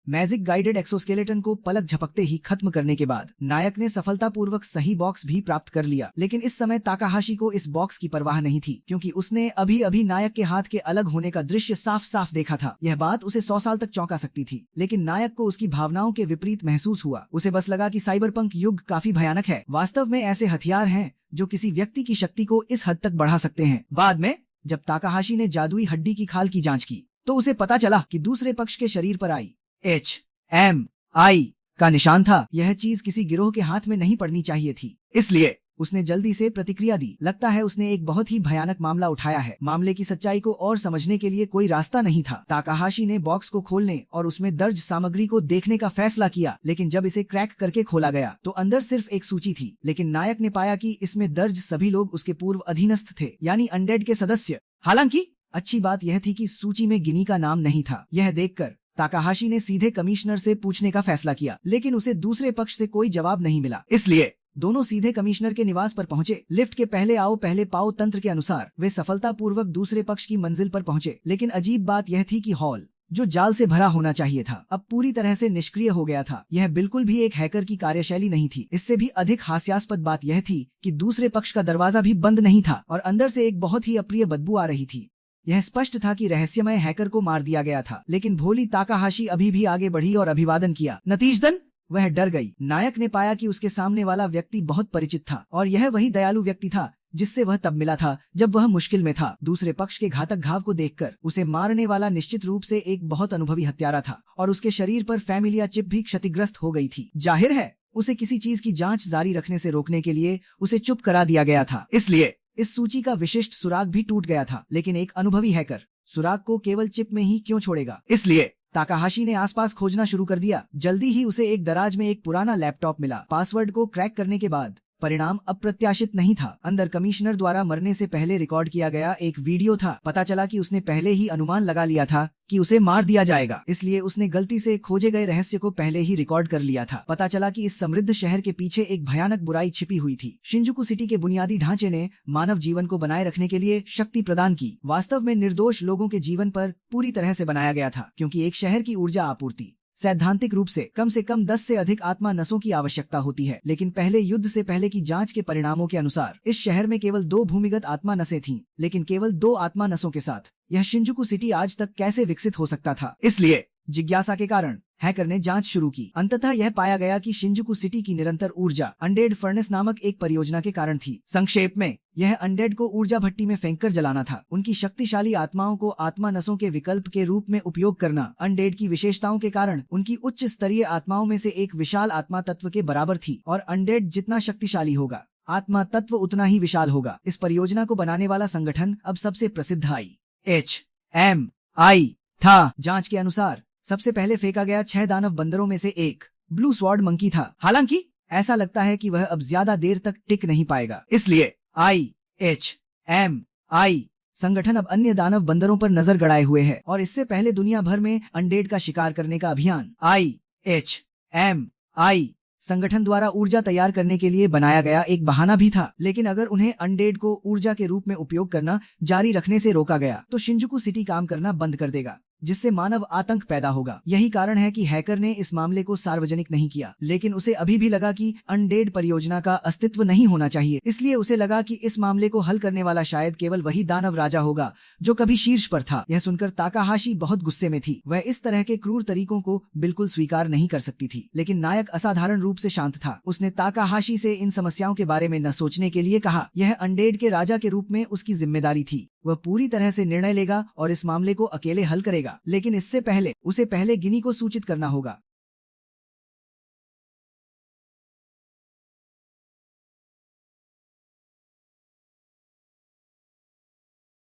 मैजिक गाइडेड एक्सोस्केलेटन को पलक झपकते ही खत्म करने के बाद नायक ने सफलतापूर्वक सही बॉक्स भी प्राप्त कर लिया। लेकिन इस समय ताकाहाशी को इस बॉक्स की परवाह नहीं थी, क्योंकि उसने अभी अभी नायक के हाथ के अलग होने का दृश्य साफ साफ देखा था। यह बात उसे 100 साल तक चौंका सकती थी, लेकिन नायक को उसकी भावनाओं के विपरीत महसूस हुआ। उसे बस लगा कि साइबरपंक युग काफी भयानक है। वास्तव में ऐसे हथियार हैं जो किसी व्यक्ति की शक्ति को इस हद तक बढ़ा सकते हैं। बाद में जब ताकाहाशी ने जादुई हड्डी की खाल की जांच की तो उसे पता चला कि दूसरे पक्ष के शरीर पर HMI का निशान था। यह चीज किसी गिरोह के हाथ में नहीं पड़नी चाहिए थी, इसलिए उसने जल्दी से प्रतिक्रिया दी। लगता है उसने एक बहुत ही भयानक मामला उठाया है। मामले की सच्चाई को और समझने के लिए कोई रास्ता नहीं था। ताकाहाशी ने बॉक्स को खोलने और उसमें दर्ज सामग्री को देखने का फैसला किया, लेकिन जब इसे क्रैक करके खोला गया तो अंदर सिर्फ एक सूची थी। लेकिन नायक ने पाया कि इसमें दर्ज सभी लोग उसके पूर्व अधीनस्थ थे, यानी अनडेड के सदस्य। हालांकि अच्छी बात यह थी कि सूची में गिनी का नाम नहीं था। यह देखकर ताकाहाशी ने सीधे कमिश्नर से पूछने का फैसला किया, लेकिन उसे दूसरे पक्ष से कोई जवाब नहीं मिला। इसलिए दोनों सीधे कमिश्नर के निवास पर पहुंचे। लिफ्ट के पहले आओ पहले पाओ तंत्र के अनुसार वे सफलतापूर्वक दूसरे पक्ष की मंजिल पर पहुंचे। लेकिन अजीब बात यह थी कि हॉल, जो जाल से भरा होना चाहिए था, अब पूरी तरह से निष्क्रिय हो गया था। यह बिल्कुल भी एक हैकर की कार्यशैली नहीं थी। इससे भी अधिक हास्यास्पद बात यह थी कि दूसरे पक्ष का दरवाजा भी बंद नहीं था और अंदर से एक बहुत ही अप्रिय बदबू आ रही थी। यह स्पष्ट था कि रहस्यमय हैकर को मार दिया गया था। लेकिन भोली ताकाहाशी अभी भी आगे बढ़ी और अभिवादन किया। नतीजतन वह डर गई। नायक ने पाया कि उसके सामने वाला व्यक्ति बहुत परिचित था और यह वही दयालु व्यक्ति था जिससे वह तब मिला था जब वह मुश्किल में था। दूसरे पक्ष के घातक घाव को देखकर उसे मारने वाला निश्चित रूप से एक बहुत अनुभवी हत्यारा था और उसके शरीर पर फैमिलिया चिप भी क्षतिग्रस्त हो गई थी। जाहिर है उसे किसी चीज की जांच जारी रखने से रोकने के लिए उसे चुप करा दिया गया था। इसलिए इस सूची का विशिष्ट सुराग भी टूट गया था। लेकिन एक अनुभवी हैकर सुराग को केवल चिप में ही क्यों छोड़ेगा? इसलिए ताकाहाशी ने आसपास खोजना शुरू कर दिया। जल्दी ही उसे एक दराज में एक पुराना लैपटॉप मिला। पासवर्ड को क्रैक करने के बाद परिणाम अप्रत्याशित नहीं था। अंदर कमिश्नर द्वारा मरने से पहले रिकॉर्ड किया गया एक वीडियो था। पता चला कि उसने पहले ही अनुमान लगा लिया था कि उसे मार दिया जाएगा, इसलिए उसने गलती से खोजे गए रहस्य को पहले ही रिकॉर्ड कर लिया था। पता चला कि इस समृद्ध शहर के पीछे एक भयानक बुराई छिपी हुई थी। शिंजुकू सिटी के बुनियादी ढांचे ने मानव जीवन को बनाए रखने के लिए शक्ति प्रदान की, वास्तव में निर्दोष लोगों के जीवन पर पूरी तरह से बनाया गया था, क्योंकि एक शहर की ऊर्जा आपूर्ति सैद्धांतिक रूप से कम 10 से अधिक आत्मा नसों की आवश्यकता होती है। लेकिन पहले युद्ध से पहले की जांच के परिणामों के अनुसार इस शहर में केवल 2 भूमिगत आत्मा नसें थीं, लेकिन केवल 2 आत्मा नसों के साथ यह शिंजुकू सिटी आज तक कैसे विकसित हो सकता था। इसलिए जिज्ञासा के कारण हैकर ने जांच शुरू की। अंततः यह पाया गया कि शिंजुकू सिटी की निरंतर ऊर्जा अनडेड फर्नेस नामक एक परियोजना के कारण थी। संक्षेप में, यह अनडेड को ऊर्जा भट्टी में फेंककर जलाना था। उनकी शक्तिशाली आत्माओं को आत्मा नसों के विकल्प के रूप में उपयोग करना अनडेड की विशेषताओं के कारण उनकी उच्च स्तरीय आत्माओं में से एक विशाल आत्मा तत्व के बराबर थी, और अनडेड जितना शक्तिशाली होगा, आत्मा तत्व उतना ही विशाल होगा। इस परियोजना को बनाने वाला संगठन अब सबसे प्रसिद्ध IHMI था। जांच के अनुसार सबसे पहले फेंका गया 6 दानव बंदरों में से एक ब्लू स्वॉर्ड मंकी था। हालांकि ऐसा लगता है कि वह अब ज्यादा देर तक टिक नहीं पाएगा, इसलिए IHMI संगठन अब अन्य दानव बंदरों पर नजर गड़ाए हुए है, और इससे पहले दुनिया भर में अनडेड का शिकार करने का अभियान IHMI संगठन द्वारा ऊर्जा तैयार करने के लिए बनाया गया एक बहाना भी था। लेकिन अगर उन्हें अनडेड को ऊर्जा के रूप में उपयोग करना जारी रखने से रोका गया तो शिंजुकू सिटी काम करना बंद कर देगा, जिससे मानव आतंक पैदा होगा। यही कारण है कि हैकर ने इस मामले को सार्वजनिक नहीं किया, लेकिन उसे अभी भी लगा कि अनडेड परियोजना का अस्तित्व नहीं होना चाहिए। इसलिए उसे लगा कि इस मामले को हल करने वाला शायद केवल वही दानव राजा होगा जो कभी शीर्ष पर था। यह सुनकर ताकाहाशी बहुत गुस्से में थी। वह इस तरह के क्रूर तरीकों को बिल्कुल स्वीकार नहीं कर सकती थी, लेकिन नायक असाधारण रूप से शांत था। उसने ताकाहाशी से इन समस्याओं के बारे में न सोचने के लिए कहा। यह अनडेड के राजा के रूप में उसकी जिम्मेदारी थी। वह पूरी तरह से निर्णय लेगा और इस मामले को अकेले हल करेगा, लेकिन इससे पहले उसे पहले गिनी को सूचित करना होगा।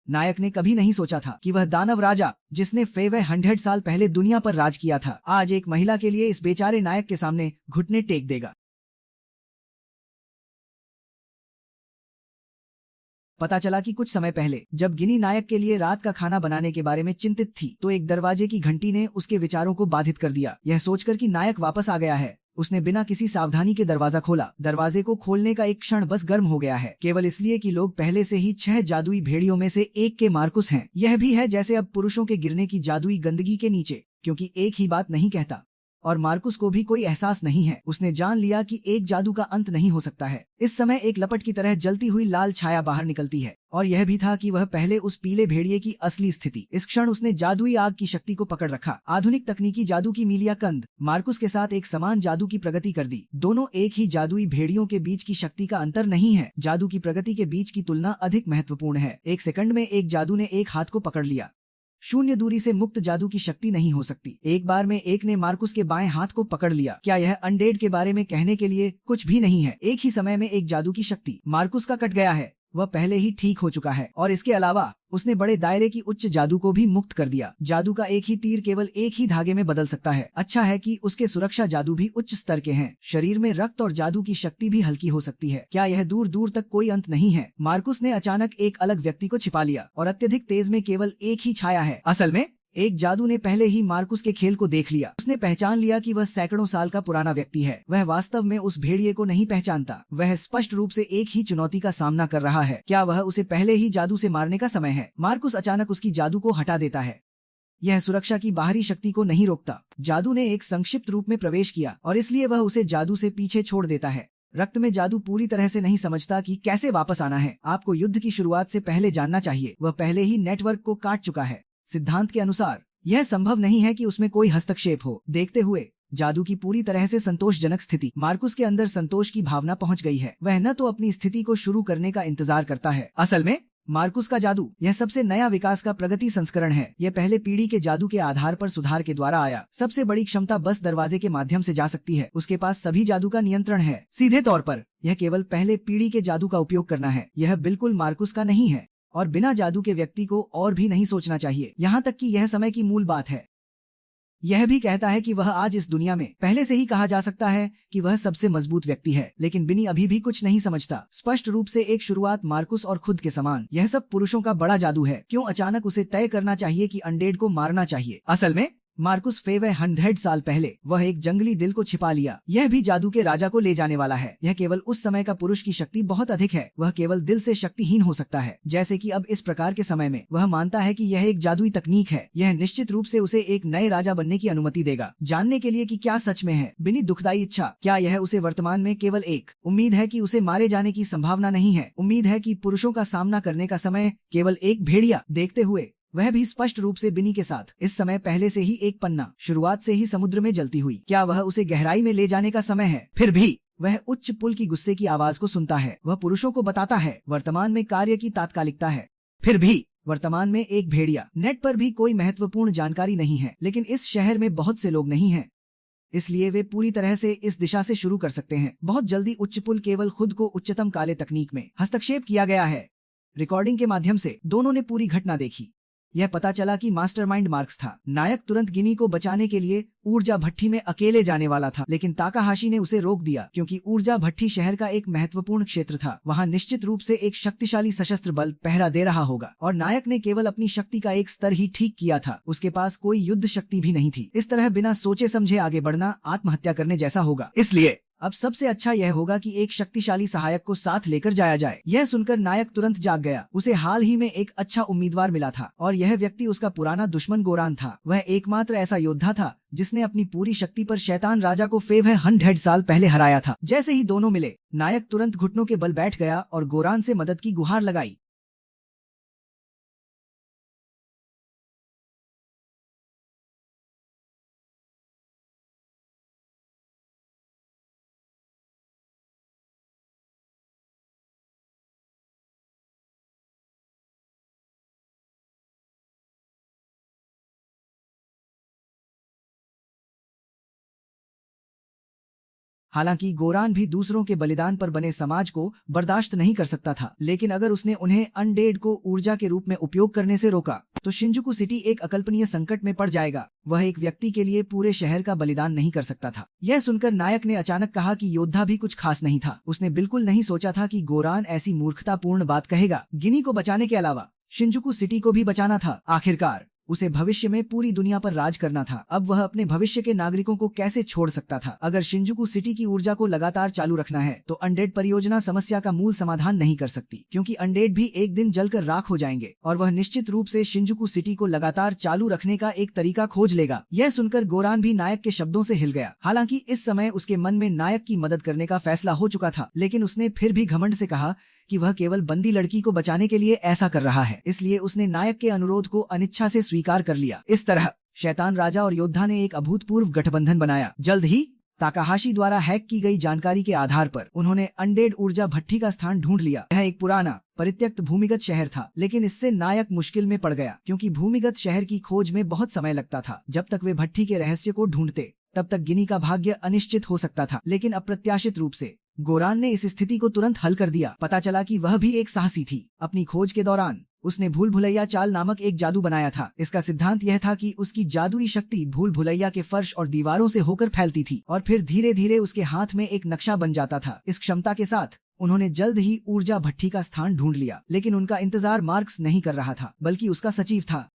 नायक ने कभी नहीं सोचा था कि वह दानव राजा, जिसने 500 साल पहले दुनिया पर राज किया था, आज एक महिला के लिए इस बेचारे नायक के सामने घुटने टेक देगा। पता चला कि कुछ समय पहले जब गिनी नायक के लिए रात का खाना बनाने के बारे में चिंतित थी, तो एक दरवाजे की घंटी ने उसके विचारों को बाधित कर दिया। यह सोचकर कि नायक वापस आ गया है, उसने बिना किसी सावधानी के दरवाजा खोला। दरवाजे को खोलने का एक क्षण बस गर्म हो गया है, केवल इसलिए कि लोग पहले से ही 6 जादुई भेड़ियों में से एक के मार्कुस हैं। यह भी है जैसे अब पुरुषों के गिरने की जादुई गंदगी के नीचे, क्योंकि एक ही बात नहीं कहता, और मार्कुस को भी कोई एहसास नहीं है। उसने जान लिया कि एक जादू का अंत नहीं हो सकता है। इस समय एक लपट की तरह जलती हुई लाल छाया बाहर निकलती है, और यह भी था कि वह पहले उस पीले भेड़िए की असली स्थिति। इस क्षण उसने जादुई आग की शक्ति को पकड़ रखा। आधुनिक तकनीकी जादू की मीलिया कंद मार्कुस के साथ एक समान जादू की प्रगति कर दी। दोनों एक ही जादुई भेड़ियों के बीच की शक्ति का अंतर नहीं है, जादू की प्रगति के बीच की तुलना अधिक महत्वपूर्ण है। एक सेकंड में एक जादू ने एक हाथ को पकड़ लिया। शून्य दूरी से मुक्त जादू की शक्ति नहीं हो सकती। एक बार में एक ने मार्कुस के बाएं हाथ को पकड़ लिया। क्या यह अनडेड के बारे में कहने के लिए कुछ भी नहीं है? एक ही समय में एक जादू की शक्ति मार्कुस का कट गया है। वह पहले ही ठीक हो चुका है, और इसके अलावा उसने बड़े दायरे की उच्च जादू को भी मुक्त कर दिया। जादू का एक ही तीर केवल एक ही धागे में बदल सकता है। अच्छा है कि उसके सुरक्षा जादू भी उच्च स्तर के हैं। शरीर में रक्त और जादू की शक्ति भी हल्की हो सकती है। क्या यह दूर दूर तक कोई अंत नहीं है? मार्कुस ने अचानक एक अलग व्यक्ति को छिपा लिया, और अत्यधिक तेज में केवल एक ही छाया है। असल में एक जादू ने पहले ही मार्कुस के खेल को देख लिया। उसने पहचान लिया कि वह सैकड़ों साल का पुराना व्यक्ति है। वह वास्तव में उस भेड़िए को नहीं पहचानता। वह स्पष्ट रूप से एक ही चुनौती का सामना कर रहा है। क्या वह उसे पहले ही जादू से मारने का समय है? मार्कुस अचानक उसकी जादू को हटा देता है। यह सुरक्षा की बाहरी शक्ति को नहीं रोकता। जादू ने एक संक्षिप्त रूप में प्रवेश किया, और इसलिए वह उसे जादू से पीछे छोड़ देता है। रक्त में जादू पूरी तरह से नहीं समझता कि कैसे वापस आना है। आपको युद्ध की शुरुआत से पहले जानना चाहिए। वह पहले ही नेटवर्क को काट चुका है। सिद्धांत के अनुसार यह संभव नहीं है कि उसमें कोई हस्तक्षेप हो। देखते हुए जादू की पूरी तरह से संतोषजनक स्थिति, मार्कुस के अंदर संतोष की भावना पहुंच गई है। वह न तो अपनी स्थिति को शुरू करने का इंतजार करता है। असल में मार्कुस का जादू यह सबसे नया विकास का प्रगति संस्करण है। यह पहले पीढ़ी के जादू के आधार पर सुधार के द्वारा आया। सबसे बड़ी क्षमता बस दरवाजे के माध्यम से जा सकती है। उसके पास सभी जादू का नियंत्रण है। सीधे तौर पर यह केवल पहले पीढ़ी के जादू का उपयोग करना है। यह बिल्कुल मार्कुस का नहीं है, और बिना जादू के व्यक्ति को और भी नहीं सोचना चाहिए। यहाँ तक कि यह समय की मूल बात है। यह भी कहता है कि वह आज इस दुनिया में पहले से ही कहा जा सकता है कि वह सबसे मजबूत व्यक्ति है, लेकिन बिनी अभी भी कुछ नहीं समझता। स्पष्ट रूप से एक शुरुआत मार्कुस और खुद के समान। यह सब पुरुषों का बड़ा जादू है। क्यों अचानक उसे तय करना चाहिए कि अनडेड को मारना चाहिए? असल में मार्कुस फेवे 100 साल पहले वह एक जंगली दिल को छिपा लिया। यह भी जादू के राजा को ले जाने वाला है। यह केवल उस समय का पुरुष की शक्ति बहुत अधिक है। वह केवल दिल से शक्तिहीन हो सकता है, जैसे कि अब इस प्रकार के समय में वह मानता है कि यह एक जादुई तकनीक है। यह निश्चित रूप से उसे एक नए राजा बनने की अनुमति देगा। जानने के लिए कि क्या सच में है बिनी दुखदाई इच्छा, क्या यह उसे वर्तमान में केवल एक उम्मीद है कि उसे मारे जाने की संभावना नहीं है? उम्मीद है कि पुरुषों का सामना करने का समय केवल एक भेड़िया देखते हुए, वह भी स्पष्ट रूप से बिनी के साथ। इस समय पहले से ही एक पन्ना शुरुआत से ही समुद्र में जलती हुई। क्या वह उसे गहराई में ले जाने का समय है? फिर भी वह उच्च पुल की गुस्से की आवाज को सुनता है। वह पुरुषों को बताता है वर्तमान में कार्य की तात्कालिकता है। फिर भी वर्तमान में एक भेड़िया। नेट पर भी कोई महत्वपूर्ण जानकारी नहीं है, लेकिन इस शहर में बहुत से लोग नहीं हैं, इसलिए वे पूरी तरह से इस दिशा से शुरू कर सकते हैं। बहुत जल्दी उच्च पुल केवल खुद को उच्चतम काले तकनीक में हस्तक्षेप किया गया है। रिकॉर्डिंग के माध्यम से दोनों ने पूरी घटना देखी। यह पता चला कि मास्टरमाइंड मार्क्स था। नायक तुरंत गिनी को बचाने के लिए ऊर्जा भट्टी में अकेले जाने वाला था, लेकिन ताकाहाशी ने उसे रोक दिया क्योंकि ऊर्जा भट्टी शहर का एक महत्वपूर्ण क्षेत्र था। वहां निश्चित रूप से एक शक्तिशाली सशस्त्र बल पहरा दे रहा होगा, और नायक ने केवल अपनी शक्ति का एक स्तर ही ठीक किया था। उसके पास कोई युद्ध शक्ति भी नहीं थी। इस तरह बिना सोचे समझे आगे बढ़ना आत्महत्या करने जैसा होगा। इसलिए अब सबसे अच्छा यह होगा कि एक शक्तिशाली सहायक को साथ लेकर जाया जाए। यह सुनकर नायक तुरंत जाग गया। उसे हाल ही में एक अच्छा उम्मीदवार मिला था, और यह व्यक्ति उसका पुराना दुश्मन गोरान था। वह एकमात्र ऐसा योद्धा था जिसने अपनी पूरी शक्ति पर शैतान राजा को फेवे 100 साल पहले हराया था। जैसे ही दोनों मिले, नायक तुरंत घुटनों के बल बैठ गया और गोरान से मदद की गुहार लगाई। हालांकि गोरान भी दूसरों के बलिदान पर बने समाज को बर्दाश्त नहीं कर सकता था, लेकिन अगर उसने उन्हें अनडेड को ऊर्जा के रूप में उपयोग करने से रोका तो शिंजुकू सिटी एक अकल्पनीय संकट में पड़ जाएगा। वह एक व्यक्ति के लिए पूरे शहर का बलिदान नहीं कर सकता था। यह सुनकर नायक ने अचानक कहा कि योद्धा भी कुछ खास नहीं था। उसने बिल्कुल नहीं सोचा था कि गोरान ऐसी मूर्खतापूर्ण बात कहेगा। गिनी को बचाने के अलावा शिंजुकू सिटी को भी बचाना था। आखिरकार उसे भविष्य में पूरी दुनिया पर राज करना था। अब वह अपने भविष्य के नागरिकों को कैसे छोड़ सकता था? अगर शिंजुकू सिटी की ऊर्जा को लगातार चालू रखना है तो अनडेड परियोजना समस्या का मूल समाधान नहीं कर सकती, क्योंकि अनडेड भी एक दिन जलकर राख हो जाएंगे, और वह निश्चित रूप से शिंजुकू सिटी को लगातार चालू रखने का एक तरीका खोज लेगा। यह सुनकर गोरान भी नायक के शब्दों से हिल गया। हालांकि इस समय उसके मन में नायक की मदद करने का फैसला हो चुका था, लेकिन उसने फिर भी घमंड से कहा कि वह केवल बंदी लड़की को बचाने के लिए ऐसा कर रहा है। इसलिए उसने नायक के अनुरोध को अनिच्छा से स्वीकार कर लिया। इस तरह शैतान राजा और योद्धा ने एक अभूतपूर्व गठबंधन बनाया। जल्द ही ताकाहाशी द्वारा हैक की गई जानकारी के आधार पर उन्होंने अनडेड ऊर्जा भट्टी का स्थान ढूंढ लिया। यह एक पुराना परित्यक्त भूमिगत शहर था, लेकिन इससे नायक मुश्किल में पड़ गया, क्योंकि भूमिगत शहर की खोज में बहुत समय लगता था। जब तक वे भट्टी के रहस्य को ढूंढते तब तक गिनी का भाग्य अनिश्चित हो सकता था। लेकिन अप्रत्याशित रूप से गोरान ने इस स्थिति को तुरंत हल कर दिया। पता चला कि वह भी एक साहसी थी। अपनी खोज के दौरान उसने भूल भुलैया चाल नामक एक जादू बनाया था। इसका सिद्धांत यह था कि उसकी जादुई शक्ति भूल भुलैया के फर्श और दीवारों से होकर फैलती थी, और फिर धीरे धीरे उसके हाथ में एक नक्शा बन जाता था। इस क्षमता के साथ उन्होंने जल्द ही ऊर्जा भट्टी का स्थान ढूंढ लिया। लेकिन उनका इंतजार मार्क्स नहीं कर रहा था, बल्कि उसका सचिव था।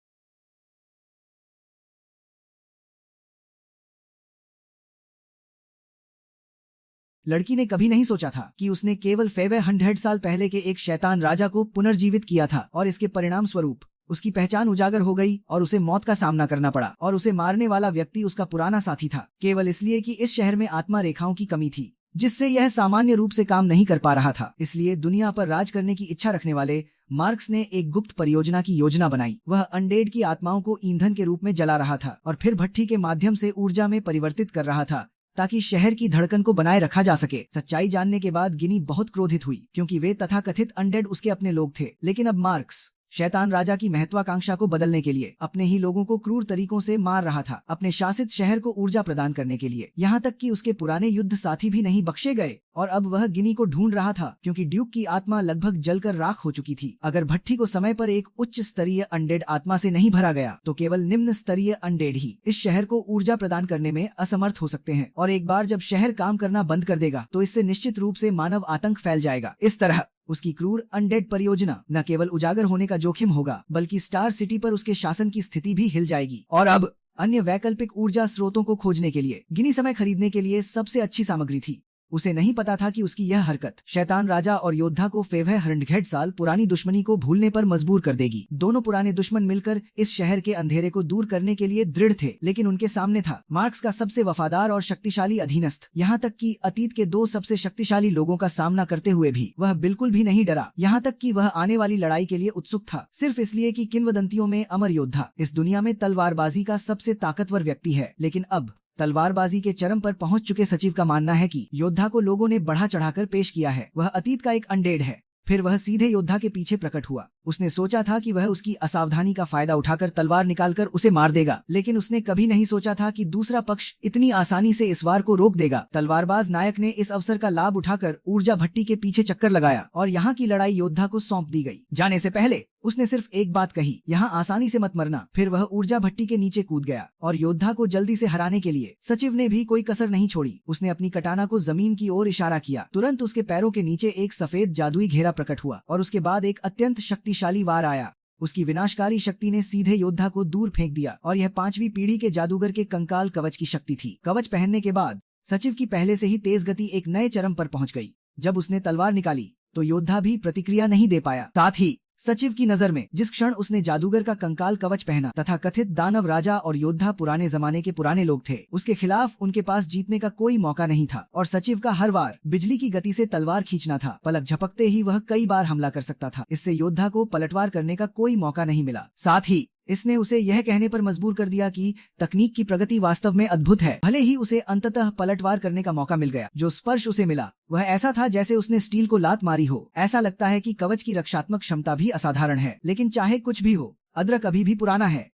लड़की ने कभी नहीं सोचा था कि उसने केवल फेवे 100 साल पहले के एक शैतान राजा को पुनर्जीवित किया था, और इसके परिणाम स्वरूप उसकी पहचान उजागर हो गई और उसे मौत का सामना करना पड़ा। और उसे मारने वाला व्यक्ति उसका पुराना साथी था, केवल इसलिए कि इस शहर में आत्मा रेखाओं की कमी थी, जिससे यह सामान्य रूप से काम नहीं कर पा रहा था। इसलिए दुनिया पर राज करने की इच्छा रखने वाले मार्क्स ने एक गुप्त परियोजना की योजना बनाई। वह अनडेड की आत्माओं को ईंधन के रूप में जला रहा था और फिर भट्टी के माध्यम से ऊर्जा में परिवर्तित कर रहा था, ताकि शहर की धड़कन को बनाए रखा जा सके। सच्चाई जानने के बाद गिनी बहुत क्रोधित हुई, क्योंकि वे तथाकथित अनडेड उसके अपने लोग थे। लेकिन अब मार्क्स शैतान राजा की महत्वाकांक्षा को बदलने के लिए अपने ही लोगों को क्रूर तरीकों से मार रहा था, अपने शासित शहर को ऊर्जा प्रदान करने के लिए। यहाँ तक कि उसके पुराने युद्ध साथी भी नहीं बख्शे गए और अब वह गिनी को ढूंढ रहा था, क्योंकि ड्यूक की आत्मा लगभग जलकर राख हो चुकी थी। अगर भट्टी को समय पर एक उच्च स्तरीय अनडेड आत्मा से नहीं भरा गया तो केवल निम्न स्तरीय अनडेड ही इस शहर को ऊर्जा प्रदान करने में असमर्थ हो सकते हैं, और एक बार जब शहर काम करना बंद कर देगा तो इससे निश्चित रूप से मानव आतंक फैल जाएगा। इस तरह उसकी क्रूर अनडेड परियोजना न केवल उजागर होने का जोखिम होगा, बल्कि स्टार सिटी पर उसके शासन की स्थिति भी हिल जाएगी। और अब अन्य वैकल्पिक ऊर्जा स्रोतों को खोजने के लिए गिनी समय खरीदने के लिए सबसे अच्छी सामग्री थी। उसे नहीं पता था कि उसकी यह हरकत शैतान राजा और योद्धा को 500 साल पुरानी दुश्मनी को भूलने पर मजबूर कर देगी। दोनों पुराने दुश्मन मिलकर इस शहर के अंधेरे को दूर करने के लिए दृढ़ थे, लेकिन उनके सामने था मार्क्स का सबसे वफादार और शक्तिशाली अधीनस्थ। यहाँ तक कि अतीत के 2 सबसे शक्तिशाली लोगों का सामना करते हुए भी वह बिल्कुल भी नहीं डरा। यहाँ तक कि वह आने वाली लड़ाई के लिए उत्सुक था, सिर्फ इसलिए कि किंवदंतियों में अमर योद्धा इस दुनिया में तलवारबाजी का सबसे ताकतवर व्यक्ति है। लेकिन अब तलवारबाजी के चरम पर पहुंच चुके सचिव का मानना है कि योद्धा को लोगों ने बढ़ा चढ़ाकर पेश किया है। वह अतीत का एक अनडेड है। फिर वह सीधे योद्धा के पीछे प्रकट हुआ। उसने सोचा था कि वह उसकी असावधानी का फायदा उठाकर तलवार निकालकर उसे मार देगा, लेकिन उसने कभी नहीं सोचा था कि दूसरा पक्ष इतनी आसानी से इस वार को रोक देगा। तलवारबाज नायक ने इस अवसर का लाभ उठाकर ऊर्जा भट्टी के पीछे चक्कर लगाया और यहाँ की लड़ाई योद्धा को सौंप दी गई। जाने से पहले उसने सिर्फ एक बात कही, यहाँ आसानी से मत मरना। फिर वह ऊर्जा भट्टी के नीचे कूद गया और योद्धा को जल्दी से हराने के लिए सचिव ने भी कोई कसर नहीं छोड़ी। उसने अपनी कटाना को जमीन की ओर इशारा किया। तुरंत उसके पैरों के नीचे एक सफेद जादुई घेरा प्रकट हुआ और उसके बाद एक अत्यंत शक्तिशाली वार आया। उसकी विनाशकारी शक्ति ने सीधे योद्धा को दूर फेंक दिया और यह 5वीं पीढ़ी के जादूगर के कंकाल कवच की शक्ति थी। कवच पहनने के बाद सचिव की पहले से ही तेज गति एक नए चरम पर पहुंच गई। जब उसने तलवार निकाली तो योद्धा भी प्रतिक्रिया नहीं दे पाया। साथ ही सचिव की नजर में जिस क्षण उसने जादूगर का कंकाल कवच पहना तथा कथित दानव राजा और योद्धा पुराने जमाने के पुराने लोग थे, उसके खिलाफ उनके पास जीतने का कोई मौका नहीं था और सचिव का हर वार बिजली की गति से तलवार खींचना था। पलक झपकते ही वह कई बार हमला कर सकता था। इससे योद्धा को पलटवार करने का कोई मौका नहीं मिला। साथ ही इसने उसे यह कहने पर मजबूर कर दिया कि तकनीक की प्रगति वास्तव में अद्भुत है। भले ही उसे अंततः पलटवार करने का मौका मिल गया, जो स्पर्श उसे मिला वह ऐसा था जैसे उसने स्टील को लात मारी हो। ऐसा लगता है कि कवच की रक्षात्मक क्षमता भी असाधारण है, लेकिन चाहे कुछ भी हो, अदरक अभी भी पुराना है।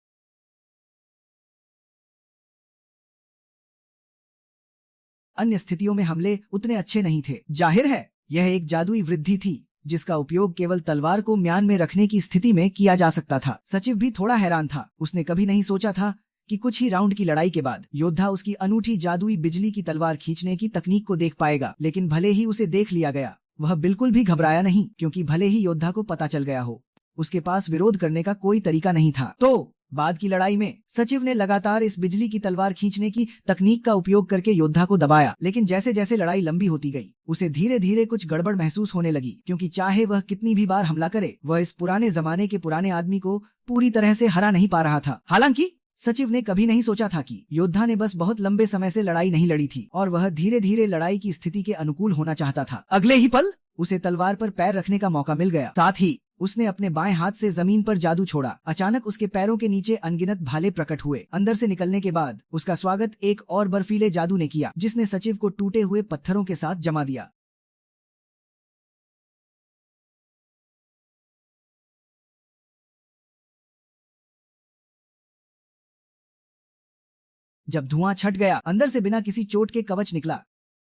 अन्य स्थितियों में हमले उतने अच्छे नहीं थे। जाहिर है यह एक जादुई वृद्धि थी जिसका उपयोग केवल तलवार को म्यान में रखने की स्थिति में किया जा सकता था। सचिव भी थोड़ा हैरान था। उसने कभी नहीं सोचा था कि कुछ ही राउंड की लड़ाई के बाद योद्धा उसकी अनूठी जादुई बिजली की तलवार खींचने की तकनीक को देख पाएगा। लेकिन भले ही उसे देख लिया गया, वह बिल्कुल भी घबराया नहीं, क्योंकि भले ही योद्धा को पता चल गया हो, उसके पास विरोध करने का कोई तरीका नहीं था। तो बाद की लड़ाई में सचिव ने लगातार इस बिजली की तलवार खींचने की तकनीक का उपयोग करके योद्धा को दबाया। लेकिन जैसे जैसे लड़ाई लंबी होती गई, उसे धीरे धीरे कुछ गड़बड़ महसूस होने लगी, क्योंकि चाहे वह कितनी भी बार हमला करे, वह इस पुराने जमाने के पुराने आदमी को पूरी तरह से हरा नहीं पा रहा था। हालांकि सचिव ने कभी नहीं सोचा था कि योद्धा ने बस बहुत लंबे समय से लड़ाई नहीं लड़ी थी और वह धीरे धीरे लड़ाई की स्थिति के अनुकूल होना चाहता था। अगले ही पल उसे तलवार पर पैर रखने का मौका मिल गया। साथ ही उसने अपने बाएं हाथ से जमीन पर जादू छोड़ा। अचानक उसके पैरों के नीचे अनगिनत भाले प्रकट हुए। अंदर से निकलने के बाद उसका स्वागत एक और बर्फीले जादू ने किया, जिसने सचिव को टूटे हुए पत्थरों के साथ जमा दिया। जब धुआं छट गया, अंदर से बिना किसी चोट के कवच निकला।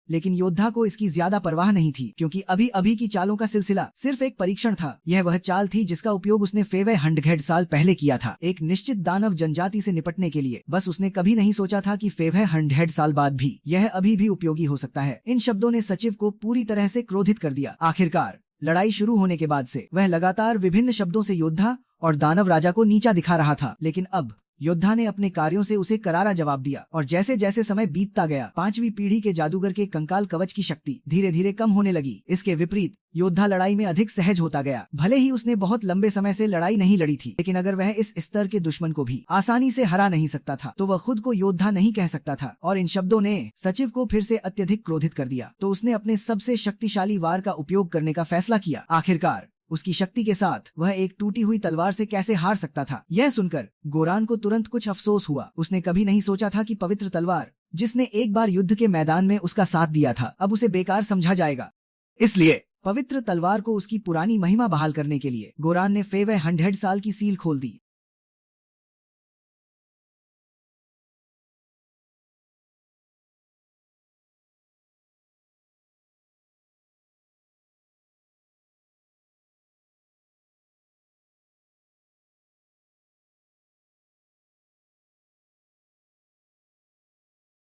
लेकिन योद्धा को इसकी ज्यादा परवाह नहीं थी, क्योंकि अभी अभी की चालों का सिलसिला सिर्फ एक परीक्षण था। यह वह चाल थी जिसका उपयोग उसने 500 साल पहले किया था, एक निश्चित दानव जनजाति से निपटने के लिए। बस उसने कभी नहीं सोचा था कि 500 साल बाद भी यह अभी भी उपयोगी हो सकता है। इन शब्दों ने सचिव को पूरी तरह से क्रोधित कर दिया। आखिरकार लड़ाई शुरू होने के बाद से वह लगातार विभिन्न शब्दों से योद्धा और दानव राजा को नीचा दिखा रहा था, लेकिन अब योद्धा ने अपने कार्यों से उसे करारा जवाब दिया। और जैसे जैसे समय बीतता गया, 5वीं पीढ़ी के जादूगर के कंकाल कवच की शक्ति धीरे धीरे कम होने लगी। इसके विपरीत योद्धा लड़ाई में अधिक सहज होता गया। भले ही उसने बहुत लंबे समय से लड़ाई नहीं लड़ी थी, लेकिन अगर वह इस स्तर के दुश्मन को भी आसानी से हरा नहीं सकता था, तो वह खुद को योद्धा नहीं कह सकता था। और इन शब्दों ने सचिव को फिर से अत्यधिक क्रोधित कर दिया। तो उसने अपने सबसे शक्तिशाली वार का उपयोग करने का फैसला किया। आखिरकार उसकी शक्ति के साथ वह एक टूटी हुई तलवार से कैसे हार सकता था। यह सुनकर गोरान को तुरंत कुछ अफसोस हुआ। उसने कभी नहीं सोचा था कि पवित्र तलवार, जिसने एक बार युद्ध के मैदान में उसका साथ दिया था, अब उसे बेकार समझा जाएगा। इसलिए पवित्र तलवार को उसकी पुरानी महिमा बहाल करने के लिए गोरान ने फेवे 100 साल की सील खोल दी।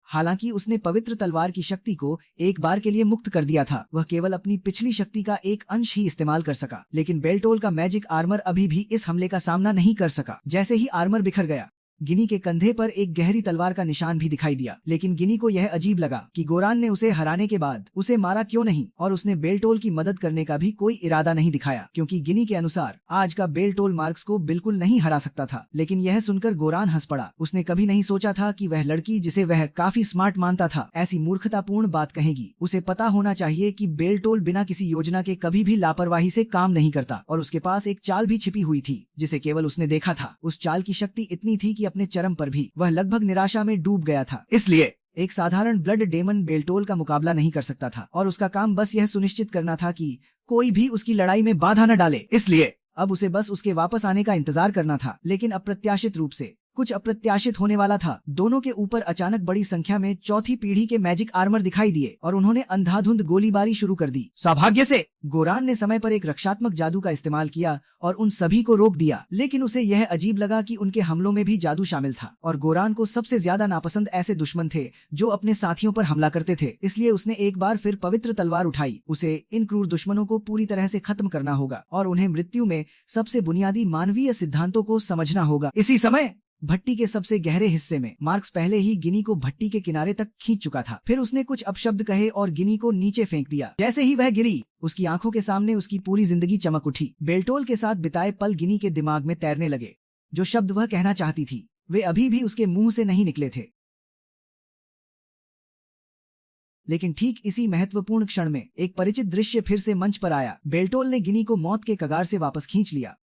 हालांकि उसने पवित्र तलवार की शक्ति को एक बार के लिए मुक्त कर दिया था, वह केवल अपनी पिछली शक्ति का एक अंश ही इस्तेमाल कर सका। लेकिन बेल्टोल का मैजिक आर्मर अभी भी इस हमले का सामना नहीं कर सका। जैसे ही आर्मर बिखर गया, गिनी के कंधे पर एक गहरी तलवार का निशान भी दिखाई दिया। लेकिन गिनी को यह अजीब लगा कि गोरान ने उसे हराने के बाद उसे मारा क्यों नहीं, और उसने बेल्टोल की मदद करने का भी कोई इरादा नहीं दिखाया, क्योंकि गिनी के अनुसार आज का बेल्टोल मार्क्स को बिल्कुल नहीं हरा सकता था। लेकिन यह सुनकर गोरान हंस पड़ा। उसने कभी नहीं सोचा था कि वह लड़की, जिसे वह काफी स्मार्ट मानता था, ऐसी मूर्खतापूर्ण बात कहेगी। उसे पता होना चाहिए कि बेल्टोल बिना किसी योजना के कभी भी लापरवाही से काम नहीं करता, और उसके पास एक चाल भी छिपी हुई थी जिसे केवल उसने देखा था। उस चाल की शक्ति इतनी थी कि अपने चरम पर भी वह लगभग निराशा में डूब गया था। इसलिए एक साधारण ब्लड डेमन बेल्टोल का मुकाबला नहीं कर सकता था, और उसका काम बस यह सुनिश्चित करना था कि कोई भी उसकी लड़ाई में बाधा न डाले। इसलिए अब उसे बस उसके वापस आने का इंतजार करना था। लेकिन अप्रत्याशित रूप से कुछ अप्रत्याशित होने वाला था। दोनों के ऊपर अचानक बड़ी संख्या में चौथी पीढ़ी के मैजिक आर्मर दिखाई दिए और उन्होंने अंधाधुंध गोलीबारी शुरू कर दी। सौभाग्य से गोरान ने समय पर एक रक्षात्मक जादू का इस्तेमाल किया और उन सभी को रोक दिया। लेकिन उसे यह अजीब लगा कि उनके हमलों में भी जादू शामिल था, और गोरान को सबसे ज्यादा नापसंद ऐसे दुश्मन थे जो अपने साथियों पर हमला करते थे। इसलिए उसने एक बार फिर पवित्र तलवार उठाई। उसे इन क्रूर दुश्मनों को पूरी तरह से खत्म करना होगा और उन्हें मृत्यु में सबसे बुनियादी मानवीय सिद्धांतों को समझना होगा। इसी समय भट्टी के सबसे गहरे हिस्से में मार्क्स पहले ही गिनी को भट्टी के किनारे तक खींच चुका था। फिर उसने कुछ अपशब्द कहे और गिनी को नीचे फेंक दिया। जैसे ही वह गिरी, उसकी आंखों के सामने उसकी पूरी जिंदगी चमक उठी। बेल्टोल के साथ बिताए पल गिनी के दिमाग में तैरने लगे। जो शब्द वह कहना चाहती थी वे अभी भी उसके मुंह से नहीं निकले थे। लेकिन ठीक इसी महत्वपूर्ण क्षण में एक परिचित दृश्य फिर से मंच पर आया। बेल्टोल ने गिनी को मौत के कगार से वापस खींच लिया।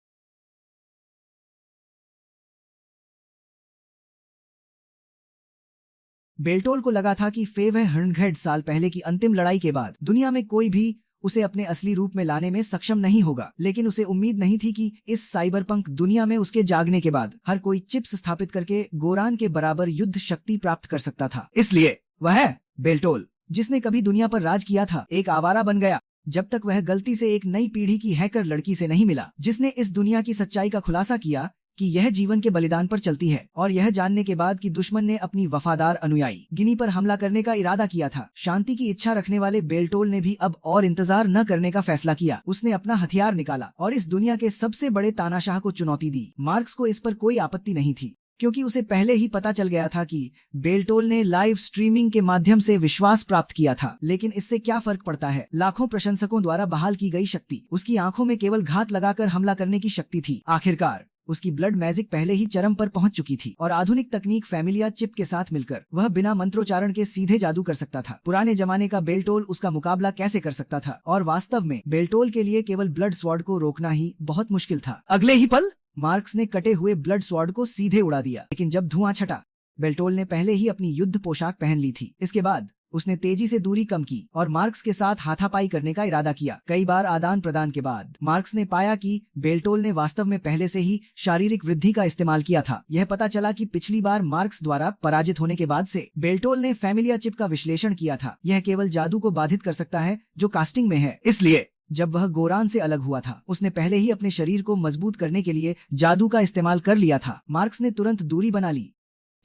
बेल्टोल को लगा था कि फेव 100 साल पहले की अंतिम लड़ाई के बाद दुनिया में कोई भी उसे अपने असली रूप में लाने में सक्षम नहीं होगा। लेकिन उसे उम्मीद नहीं थी कि इस साइबरपंक दुनिया में उसके जागने के बाद हर कोई चिप्स स्थापित करके गोरान के बराबर युद्ध शक्ति प्राप्त कर सकता था। इसलिए वह बेल्टोल, जिसने कभी दुनिया पर राज किया था, एक आवारा बन गया जब तक वह गलती से एक नई पीढ़ी की हैकर लड़की से नहीं मिला, जिसने इस दुनिया की सच्चाई का खुलासा किया कि यह जीवन के बलिदान पर चलती है। और यह जानने के बाद कि दुश्मन ने अपनी वफादार अनुयायी गिनी पर हमला करने का इरादा किया था, शांति की इच्छा रखने वाले बेल्टोल ने भी अब और इंतजार न करने का फैसला किया। उसने अपना हथियार निकाला और इस दुनिया के सबसे बड़े तानाशाह को चुनौती दी। मार्क्स को इस पर कोई आपत्ति नहीं थी, क्योंकि उसे पहले ही पता चल गया था कि बेल्टोल ने लाइव स्ट्रीमिंग के माध्यम से विश्वास प्राप्त किया था। लेकिन इससे क्या फर्क पड़ता है? लाखों प्रशंसकों द्वारा बहाल की गई शक्ति उसकी आंखों में केवल घात लगाकर हमला करने की शक्ति थी। आखिरकार उसकी ब्लड मैजिक पहले ही चरम पर पहुंच चुकी थी और आधुनिक तकनीक फैमिलिया चिप के साथ मिलकर वह बिना मंत्रोच्चारण के सीधे जादू कर सकता था। पुराने जमाने का बेल्टोल उसका मुकाबला कैसे कर सकता था? और वास्तव में बेल्टोल के लिए केवल ब्लड स्वॉर्ड को रोकना ही बहुत मुश्किल था। अगले ही पल मार्क्स ने कटे हुए ब्लड स्वॉर्ड को सीधे उड़ा दिया। लेकिन जब धुआं छटा, बेल्टोल ने पहले ही अपनी युद्ध पोशाक पहन ली थी। इसके बाद उसने तेजी से दूरी कम की और मार्क्स के साथ हाथापाई करने का इरादा किया। कई बार आदान प्रदान के बाद मार्क्स ने पाया कि बेल्टोल ने वास्तव में पहले से ही शारीरिक वृद्धि का इस्तेमाल किया था। यह पता चला कि पिछली बार मार्क्स द्वारा पराजित होने के बाद से बेल्टोल ने फैमिलिया चिप का विश्लेषण किया था। यह केवल जादू को बाधित कर सकता है जो कास्टिंग में है। इसलिए जब वह गोरान से अलग हुआ था, उसने पहले ही अपने शरीर को मजबूत करने के लिए जादू का इस्तेमाल कर लिया था। मार्क्स ने तुरंत दूरी बना ली।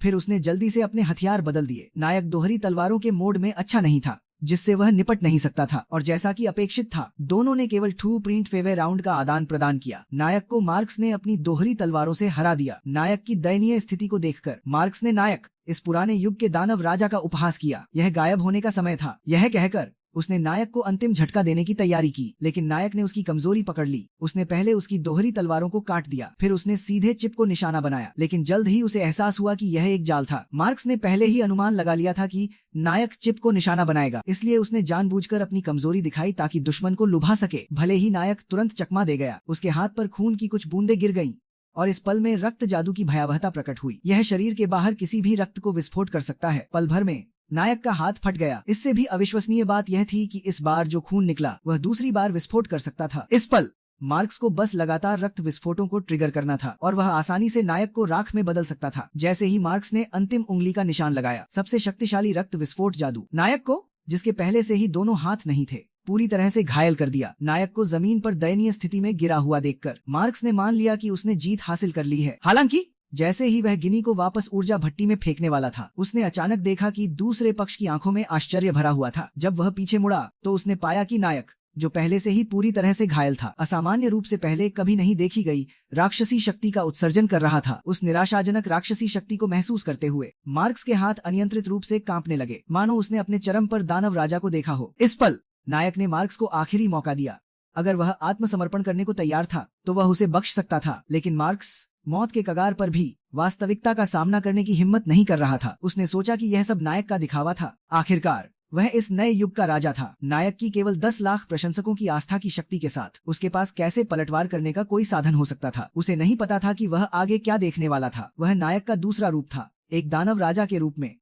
फिर उसने जल्दी से अपने हथियार बदल दिए। नायक दोहरी तलवारों के मोड में अच्छा नहीं था, जिससे वह निपट नहीं सकता था, और जैसा कि अपेक्षित था, दोनों ने केवल 2 प्रिंट फेवे राउंड का आदान प्रदान किया। नायक को मार्क्स ने अपनी दोहरी तलवारों से हरा दिया। नायक की दयनीय स्थिति को देखकर मार्क्स ने नायक, इस पुराने युग के दानव राजा का उपहास किया। यह गायब होने का समय था। यह कहकर उसने नायक को अंतिम झटका देने की तैयारी की, लेकिन नायक ने उसकी कमजोरी पकड़ ली। उसने पहले उसकी दोहरी तलवारों को काट दिया, फिर उसने सीधे चिप को निशाना बनाया। लेकिन जल्द ही उसे एहसास हुआ कि यह एक जाल था। मार्क्स ने पहले ही अनुमान लगा लिया था कि नायक चिप को निशाना बनाएगा, इसलिए उसने जानबूझकर अपनी कमजोरी दिखाई ताकि दुश्मन को लुभा सके। भले ही नायक तुरंत चकमा दे गया, उसके हाथ पर खून की कुछ बूंदें गिर गईं और इस पल में रक्त जादू की भयावहता प्रकट हुई। यह शरीर के बाहर किसी भी रक्त को विस्फोट कर सकता है। पल भर में नायक का हाथ फट गया। इससे भी अविश्वसनीय बात यह थी कि इस बार जो खून निकला वह दूसरी बार विस्फोट कर सकता था। इस पल मार्क्स को बस लगातार रक्त विस्फोटों को ट्रिगर करना था और वह आसानी से नायक को राख में बदल सकता था। जैसे ही मार्क्स ने अंतिम उंगली का निशान लगाया, सबसे शक्तिशाली रक्त विस्फोट जादू नायक को, जिसके पहले से ही दोनों हाथ नहीं थे, पूरी तरह से घायल कर दिया। नायक को जमीन पर दयनीय स्थिति में गिरा हुआ देखकर मार्क्स ने मान लिया कि उसने जीत हासिल कर ली है। हालांकि जैसे ही वह गिनी को वापस ऊर्जा भट्टी में फेंकने वाला था, उसने अचानक देखा कि दूसरे पक्ष की आंखों में आश्चर्य भरा हुआ था। जब वह पीछे मुड़ा तो उसने पाया कि नायक, जो पहले से ही पूरी तरह से घायल था, असामान्य रूप से पहले कभी नहीं देखी गई राक्षसी शक्ति का उत्सर्जन कर रहा था। उस निराशाजनक राक्षसी शक्ति को महसूस करते हुए मार्क्स के हाथ अनियंत्रित रूप से कांपने लगे, मानो उसने अपने चरम पर दानव राजा को देखा हो। इस पल नायक ने मार्क्स को आखिरी मौका दिया। अगर वह आत्मसमर्पण करने को तैयार था तो वह उसे बख्श सकता था, लेकिन मार्क्स मौत के कगार पर भी वास्तविकता का सामना करने की हिम्मत नहीं कर रहा था। उसने सोचा कि यह सब नायक का दिखावा था। आखिरकार वह इस नए युग का राजा था। नायक की केवल 10 लाख प्रशंसकों की आस्था की शक्ति के साथ उसके पास कैसे पलटवार करने का कोई साधन हो सकता था। उसे नहीं पता था कि वह आगे क्या देखने वाला था। वह नायक का दूसरा रूप था, एक दानव राजा के रूप में।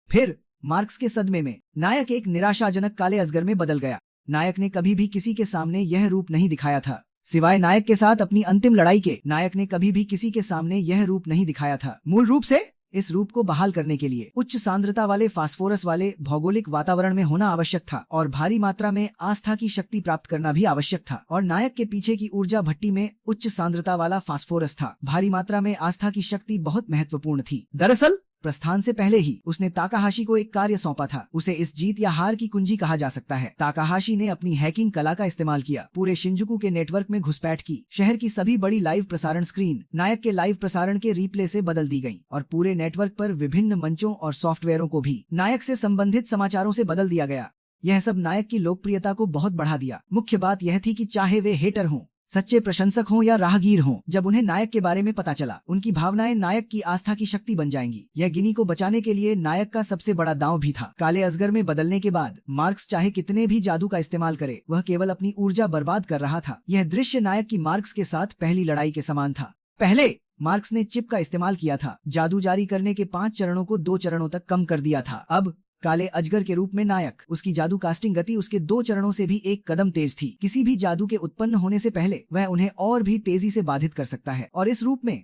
फिर मार्क्स के सदमे में नायक एक निराशाजनक काले अजगर में बदल गया। नायक ने कभी भी किसी के सामने यह रूप नहीं दिखाया था, सिवाय नायक के साथ अपनी अंतिम लड़ाई के। नायक ने कभी भी किसी के सामने यह रूप नहीं दिखाया था। मूल रूप से इस रूप को बहाल करने के लिए उच्च सांद्रता वाले फास्फोरस वाले भौगोलिक वातावरण में होना आवश्यक था और भारी मात्रा में आस्था की शक्ति प्राप्त करना भी आवश्यक था। और नायक के पीछे की ऊर्जा भट्टी में उच्च सांद्रता वाला फास्फोरस था। भारी मात्रा में आस्था की शक्ति बहुत महत्वपूर्ण थी। दरअसल प्रस्थान से पहले ही उसने ताकाहाशी को एक कार्य सौंपा था। उसे इस जीत या हार की कुंजी कहा जा सकता है। ताकाहाशी ने अपनी हैकिंग कला का इस्तेमाल किया, पूरे शिंजुकू के नेटवर्क में घुसपैठ की। शहर की सभी बड़ी लाइव प्रसारण स्क्रीन नायक के लाइव प्रसारण के रिप्ले से बदल दी गयी और पूरे नेटवर्क पर विभिन्न मंचों और सॉफ्टवेयरों को भी नायक से संबंधित समाचारों से बदल दिया गया। यह सब नायक की लोकप्रियता को बहुत बढ़ा दिया। मुख्य बात यह थी कि चाहे वे हेटर हों, सच्चे प्रशंसक हों या राहगीर हों, जब उन्हें नायक के बारे में पता चला, उनकी भावनाएं नायक की आस्था की शक्ति बन जाएंगी। यह गिनी को बचाने के लिए नायक का सबसे बड़ा दांव भी था। काले अजगर में बदलने के बाद मार्क्स चाहे कितने भी जादू का इस्तेमाल करे, वह केवल अपनी ऊर्जा बर्बाद कर रहा था। यह दृश्य नायक की मार्क्स के साथ पहली लड़ाई के समान था। पहले मार्क्स ने चिप का इस्तेमाल किया था, जादू जारी करने के 5 चरणों को 2 चरणों तक कम कर दिया था। अब काले अजगर के रूप में नायक, उसकी जादू कास्टिंग गति उसके 2 चरणों से भी एक कदम तेज थी। किसी भी जादू के उत्पन्न होने से पहले वह उन्हें और भी तेजी से बाधित कर सकता है। और इस रूप में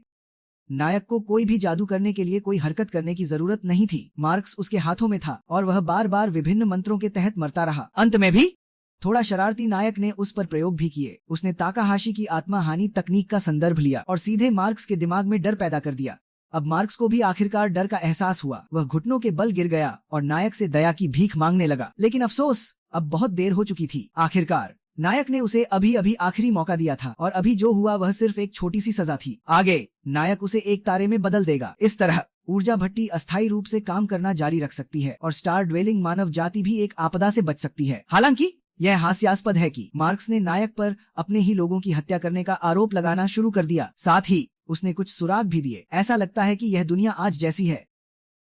नायक को कोई भी जादू करने के लिए कोई हरकत करने की जरूरत नहीं थी। मार्क्स उसके हाथों में था और वह बार बार विभिन्न मंत्रों के तहत मरता रहा। अंत में भी थोड़ा शरारती नायक ने उस पर प्रयोग भी किए। उसने ताकाहाशी की आत्मा हानि तकनीक का संदर्भ लिया और सीधे मार्क्स के दिमाग में डर पैदा कर दिया। अब मार्क्स को भी आखिरकार डर का एहसास हुआ। वह घुटनों के बल गिर गया और नायक से दया की भीख मांगने लगा। लेकिन अफसोस, अब बहुत देर हो चुकी थी। आखिरकार नायक ने उसे अभी अभी आखिरी मौका दिया था और अभी जो हुआ वह सिर्फ एक छोटी सी सजा थी। आगे नायक उसे एक तारे में बदल देगा। इस तरह ऊर्जा भट्टी अस्थायी रूप से काम करना जारी रख सकती है और स्टार ड्वेलिंग मानव जाति भी एक आपदा से बच सकती है। हालांकि यह हास्यास्पद है कि मार्क्स ने नायक पर अपने ही लोगों की हत्या करने का आरोप लगाना शुरू कर दिया। साथ ही उसने कुछ सुराग भी दिए। ऐसा लगता है कि यह दुनिया आज जैसी है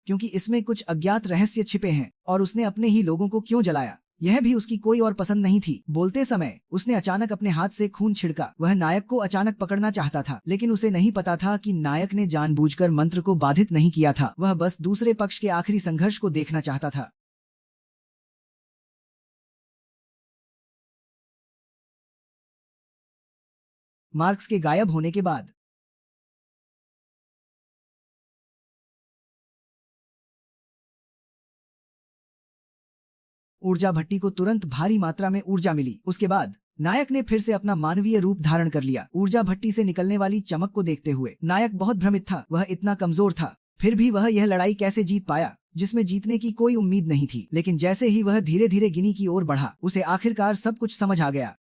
क्योंकि इसमें कुछ अज्ञात रहस्य छिपे हैं। और उसने अपने ही लोगों को क्यों जलाया, यह भी उसकी कोई और पसंद नहीं थी। बोलते समय उसने अचानक अपने हाथ से खून छिड़का। वह नायक को अचानक पकड़ना चाहता था, लेकिन उसे नहीं पता था कि नायक ने जानबूझकर मंत्र को बाधित नहीं किया था। वह बस दूसरे पक्ष के आखिरी संघर्ष को देखना चाहता था। मार्क्स के गायब होने के बाद ऊर्जा भट्टी को तुरंत भारी मात्रा में ऊर्जा मिली। उसके बाद नायक ने फिर से अपना मानवीय रूप धारण कर लिया। ऊर्जा भट्टी से निकलने वाली चमक को देखते हुए नायक बहुत भ्रमित था। वह इतना कमजोर था, फिर भी वह यह लड़ाई कैसे जीत पाया जिसमें जीतने की कोई उम्मीद नहीं थी। लेकिन जैसे ही वह धीरे धीरे गिनी की ओर बढ़ा, उसे आखिरकार सब कुछ समझ आ गया।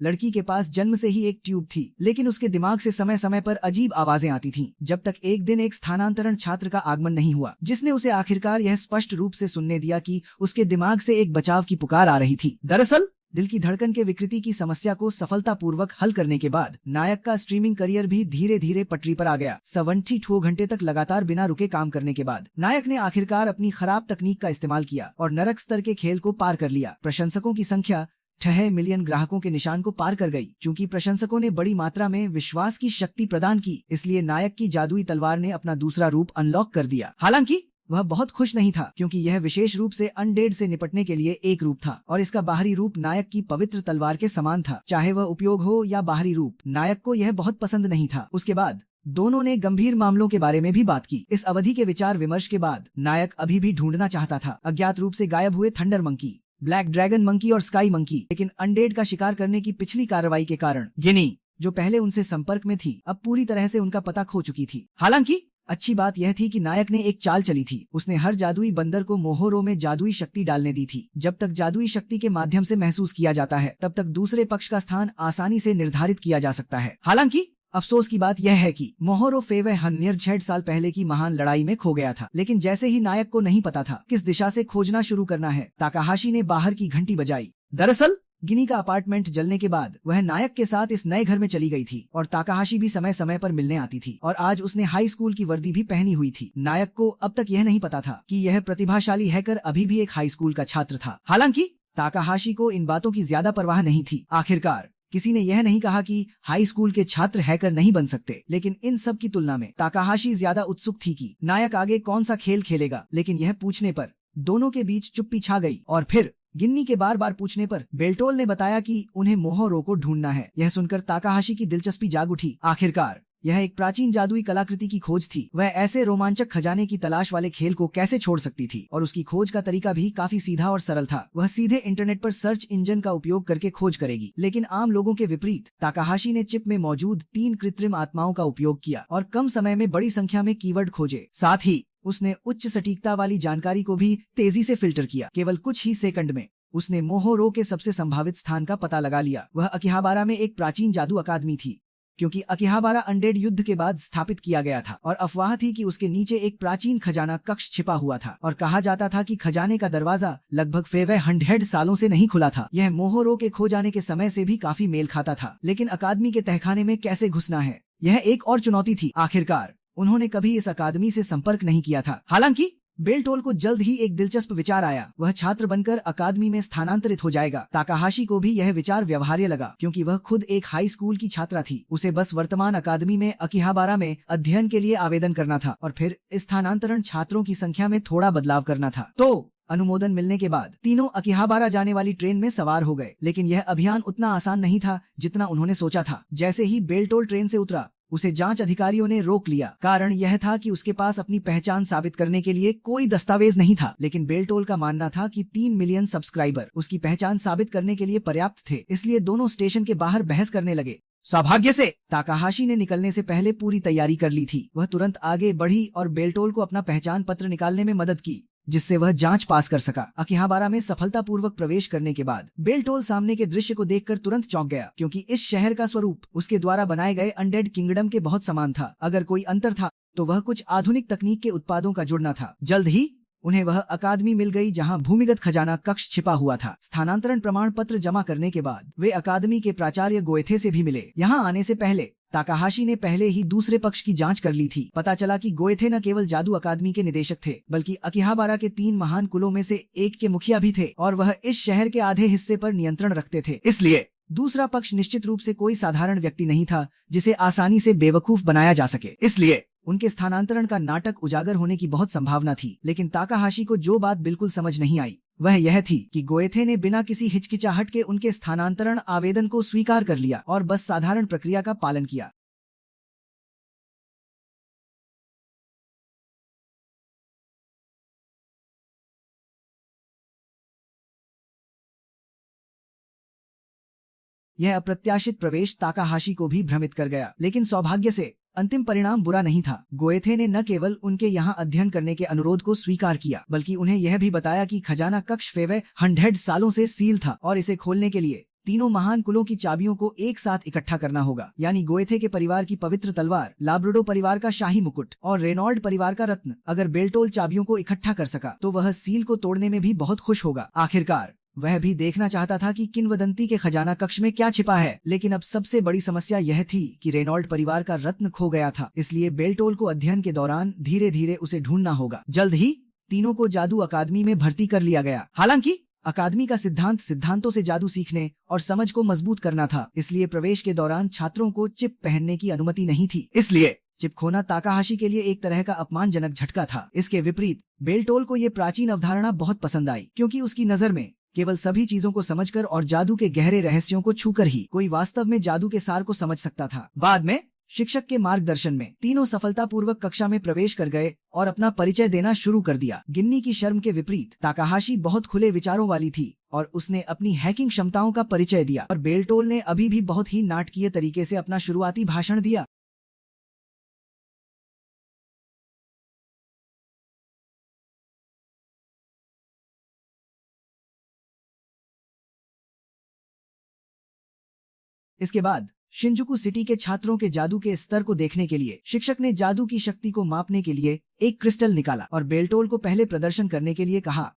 लड़की के पास जन्म से ही एक ट्यूब थी, लेकिन उसके दिमाग से समय समय पर अजीब आवाजें आती थीं, जब तक एक दिन एक स्थानांतरण छात्र का आगमन नहीं हुआ, जिसने उसे आखिरकार यह स्पष्ट रूप से सुनने दिया कि उसके दिमाग से एक बचाव की पुकार आ रही थी। दरअसल दिल की धड़कन के विकृति की समस्या को सफलतापूर्वक हल करने के बाद नायक का स्ट्रीमिंग करियर भी धीरे धीरे पटरी पर आ गया। 72 घंटे तक लगातार बिना रुके काम करने के बाद नायक ने आखिरकार अपनी खराब तकनीक का इस्तेमाल किया और नरक स्तर के खेल को पार कर लिया। प्रशंसकों की संख्या 6 मिलियन ग्राहकों के निशान को पार कर गई। चूंकि प्रशंसकों ने बड़ी मात्रा में विश्वास की शक्ति प्रदान की, इसलिए नायक की जादुई तलवार ने अपना दूसरा रूप अनलॉक कर दिया। हालांकि वह बहुत खुश नहीं था, क्योंकि यह विशेष रूप से अनडेड से निपटने के लिए एक रूप था और इसका बाहरी रूप नायक की पवित्र तलवार के समान था। चाहे वह उपयोग हो या बाहरी रूप, नायक को यह बहुत पसंद नहीं था। उसके बाद दोनों ने गंभीर मामलों के बारे में भी बात की। इस अवधि के विचार विमर्श के बाद नायक अभी भी ढूंढना चाहता था अज्ञात रूप से गायब हुए thunder monkey, black dragon monkey और स्काई मंकी। लेकिन अनडेड का शिकार करने की पिछली कार्रवाई के कारण गिनी, जो पहले उनसे संपर्क में थी, अब पूरी तरह से उनका पता खो चुकी थी। हालांकि अच्छी बात यह थी कि नायक ने एक चाल चली थी। उसने हर जादुई बंदर को मोहरों में जादुई शक्ति डालने दी थी। जब तक जादुई शक्ति के माध्यम से महसूस किया जाता है, तब तक दूसरे पक्ष का स्थान आसानी से निर्धारित किया जा सकता है। हालांकि अफसोस की बात यह है कि मोहरो फेवे हन्यर 6 साल पहले की महान लड़ाई में खो गया था। लेकिन जैसे ही नायक को नहीं पता था किस दिशा से खोजना शुरू करना है, ताकाहाशी ने बाहर की घंटी बजाई। दरअसल गिनी का अपार्टमेंट जलने के बाद वह नायक के साथ इस नए घर में चली गई थी और ताकाहाशी भी समय समय पर मिलने आती थी और आज उसने हाई स्कूल की वर्दी भी पहनी हुई थी। नायक को अब तक यह नहीं पता था कि यह प्रतिभाशाली हैकर अभी भी एक हाई स्कूल का छात्र था। हालांकि ताकाहाशी को इन बातों की ज्यादा परवाह नहीं थी। आखिरकार किसी ने यह नहीं कहा कि हाई स्कूल के छात्र हैकर नहीं बन सकते, लेकिन इन सब की तुलना में ताकाहाशी ज्यादा उत्सुक थी कि नायक आगे कौन सा खेल खेलेगा। लेकिन यह पूछने पर दोनों के बीच चुप्पी छा गई और फिर गिन्नी के बार बार पूछने पर बेल्टोल ने बताया कि उन्हें मोहरो को ढूंढना है। यह सुनकर ताकाहाशी की दिलचस्पी जाग उठी। आखिरकार यह एक प्राचीन जादुई कलाकृति की खोज थी। वह ऐसे रोमांचक खजाने की तलाश वाले खेल को कैसे छोड़ सकती थी, और उसकी खोज का तरीका भी काफी सीधा और सरल था। वह सीधे इंटरनेट पर सर्च इंजन का उपयोग करके खोज करेगी। लेकिन आम लोगों के विपरीत ताकाहाशी ने चिप में मौजूद 3 कृत्रिम आत्माओं का उपयोग किया और कम समय में बड़ी संख्या में कीवर्ड खोजे। साथ ही उसने उच्च सटीकता वाली जानकारी को भी तेजी से फिल्टर किया। केवल कुछ ही सेकंड में उसने मोहरो के सबसे संभावित स्थान का पता लगा लिया। वह अकिहाबारा में एक प्राचीन जादू अकादमी थी, क्योंकि अकिहाबारा अनडेड युद्ध के बाद स्थापित किया गया था और अफवाह थी कि उसके नीचे एक प्राचीन खजाना कक्ष छिपा हुआ था और कहा जाता था कि खजाने का दरवाजा लगभग 500 सालों से नहीं खुला था। यह मोहरो के खो जाने के समय से भी काफी मेल खाता था। लेकिन अकादमी के तहखाने में कैसे घुसना है, यह एक और चुनौती थी। आखिरकार उन्होंने कभी इस अकादमी से संपर्क नहीं किया था। हालांकि बेल्टोल को जल्द ही एक दिलचस्प विचार आया। वह छात्र बनकर अकादमी में स्थानांतरित हो जाएगा। ताकाहाशी को भी यह विचार व्यवहार्य लगा, क्योंकि वह खुद एक हाई स्कूल की छात्रा थी। उसे बस वर्तमान अकादमी में अकिहाबारा में अध्ययन के लिए आवेदन करना था और फिर स्थानांतरण छात्रों की संख्या में थोड़ा बदलाव करना था। तो अनुमोदन मिलने के बाद तीनों अकिहाबारा जाने वाली ट्रेन में सवार हो गए। लेकिन यह अभियान उतना आसान नहीं था जितना उन्होंने सोचा था। जैसे ही बेल्टोल ट्रेन से उतरा, उसे जांच अधिकारियों ने रोक लिया। कारण यह था कि उसके पास अपनी पहचान साबित करने के लिए कोई दस्तावेज नहीं था। लेकिन बेल्टोल का मानना था कि 3 मिलियन सब्सक्राइबर उसकी पहचान साबित करने के लिए पर्याप्त थे। इसलिए दोनों स्टेशन के बाहर बहस करने लगे। सौभाग्य से ताकाहाशी ने निकलने से पहले पूरी तैयारी कर ली थी। वह तुरंत आगे बढ़ी और बेल्टोल को अपना पहचान पत्र निकालने में मदद की, जिससे वह जांच पास कर सका। अकिहाबारा में सफलतापूर्वक प्रवेश करने के बाद बेल्टोल सामने के दृश्य को देखकर तुरंत चौंक गया, क्योंकि इस शहर का स्वरूप उसके द्वारा बनाए गए अनडेड किंगडम के बहुत समान था। अगर कोई अंतर था तो वह कुछ आधुनिक तकनीक के उत्पादों का जुड़ना था। जल्द ही उन्हें वह अकादमी मिल गई जहां भूमिगत खजाना कक्ष छिपा हुआ था। स्थानांतरण प्रमाण पत्र जमा करने के बाद वे अकादमी के प्राचार्य गोएथे से भी मिले। यहाँ आने से पहले ताकाहाशी ने पहले ही दूसरे पक्ष की जांच कर ली थी। पता चला कि गोएथे न केवल जादू अकादमी के निदेशक थे, बल्कि अकिहाबारा के 3 महान कुलों में से एक के मुखिया भी थे और वह इस शहर के आधे हिस्से पर नियंत्रण रखते थे। इसलिए दूसरा पक्ष निश्चित रूप से कोई साधारण व्यक्ति नहीं था जिसे आसानी से बेवकूफ बनाया जा सके। इसलिए उनके स्थानांतरण का नाटक उजागर होने की बहुत संभावना थी। लेकिन ताकाहाशी को जो बात बिल्कुल समझ नहीं आई वह यह थी कि गोएथे ने बिना किसी हिचकिचाहट के उनके स्थानांतरण आवेदन को स्वीकार कर लिया और बस साधारण प्रक्रिया का पालन किया। यह अप्रत्याशित प्रवेश ताकाहाशी को भी भ्रमित कर गया। लेकिन सौभाग्य से अंतिम परिणाम बुरा नहीं था। गोएथे ने न केवल उनके यहाँ अध्ययन करने के अनुरोध को स्वीकार किया, बल्कि उन्हें यह भी बताया कि खजाना कक्ष 500 सालों से सील था और इसे खोलने के लिए तीनों महान कुलों की चाबियों को एक साथ इकट्ठा करना होगा। यानी गोएथे के परिवार की पवित्र तलवार, लाब्राडोर परिवार का शाही मुकुट और रेनॉल्ड परिवार का रत्न। अगर बेल्टोल चाबियों को इकट्ठा कर सका तो वह सील को तोड़ने में भी बहुत खुश होगा। आखिरकार वह भी देखना चाहता था कि किंवदंती के खजाना कक्ष में क्या छिपा है। लेकिन अब सबसे बड़ी समस्या यह थी कि रेनॉल्ड परिवार का रत्न खो गया था, इसलिए बेल्टोल को अध्ययन के दौरान धीरे धीरे उसे ढूंढना होगा। जल्द ही तीनों को जादू अकादमी में भर्ती कर लिया गया। हालांकि अकादमी का सिद्धांतों से जादू सीखने और समझ को मजबूत करना था, इसलिए प्रवेश के दौरान छात्रों को चिप पहनने की अनुमति नहीं थी। इसलिए चिप खोना ताकाहाशी के लिए एक तरह का अपमानजनक झटका था। इसके विपरीत बेल्टोल को ये प्राचीन अवधारणा बहुत पसंद आई, क्योंकि उसकी नजर में केवल सभी चीजों को समझकर और जादू के गहरे रहस्यों को छूकर ही कोई वास्तव में जादू के सार को समझ सकता था। बाद में शिक्षक के मार्गदर्शन में तीनों सफलतापूर्वक कक्षा में प्रवेश कर गए और अपना परिचय देना शुरू कर दिया। गिन्नी की शर्म के विपरीत ताकाहाशी बहुत खुले विचारों वाली थी और उसने अपनी हैकिंग क्षमताओं का परिचय दिया, और बेल्टोल ने अभी भी बहुत ही नाटकीय तरीके से अपना शुरुआती भाषण दिया। इसके बाद शिंजुकू सिटी के छात्रों के जादू के स्तर को देखने के लिए शिक्षक ने जादू की शक्ति को मापने के लिए एक क्रिस्टल निकाला और बेल्टोल को पहले प्रदर्शन करने के लिए कहा।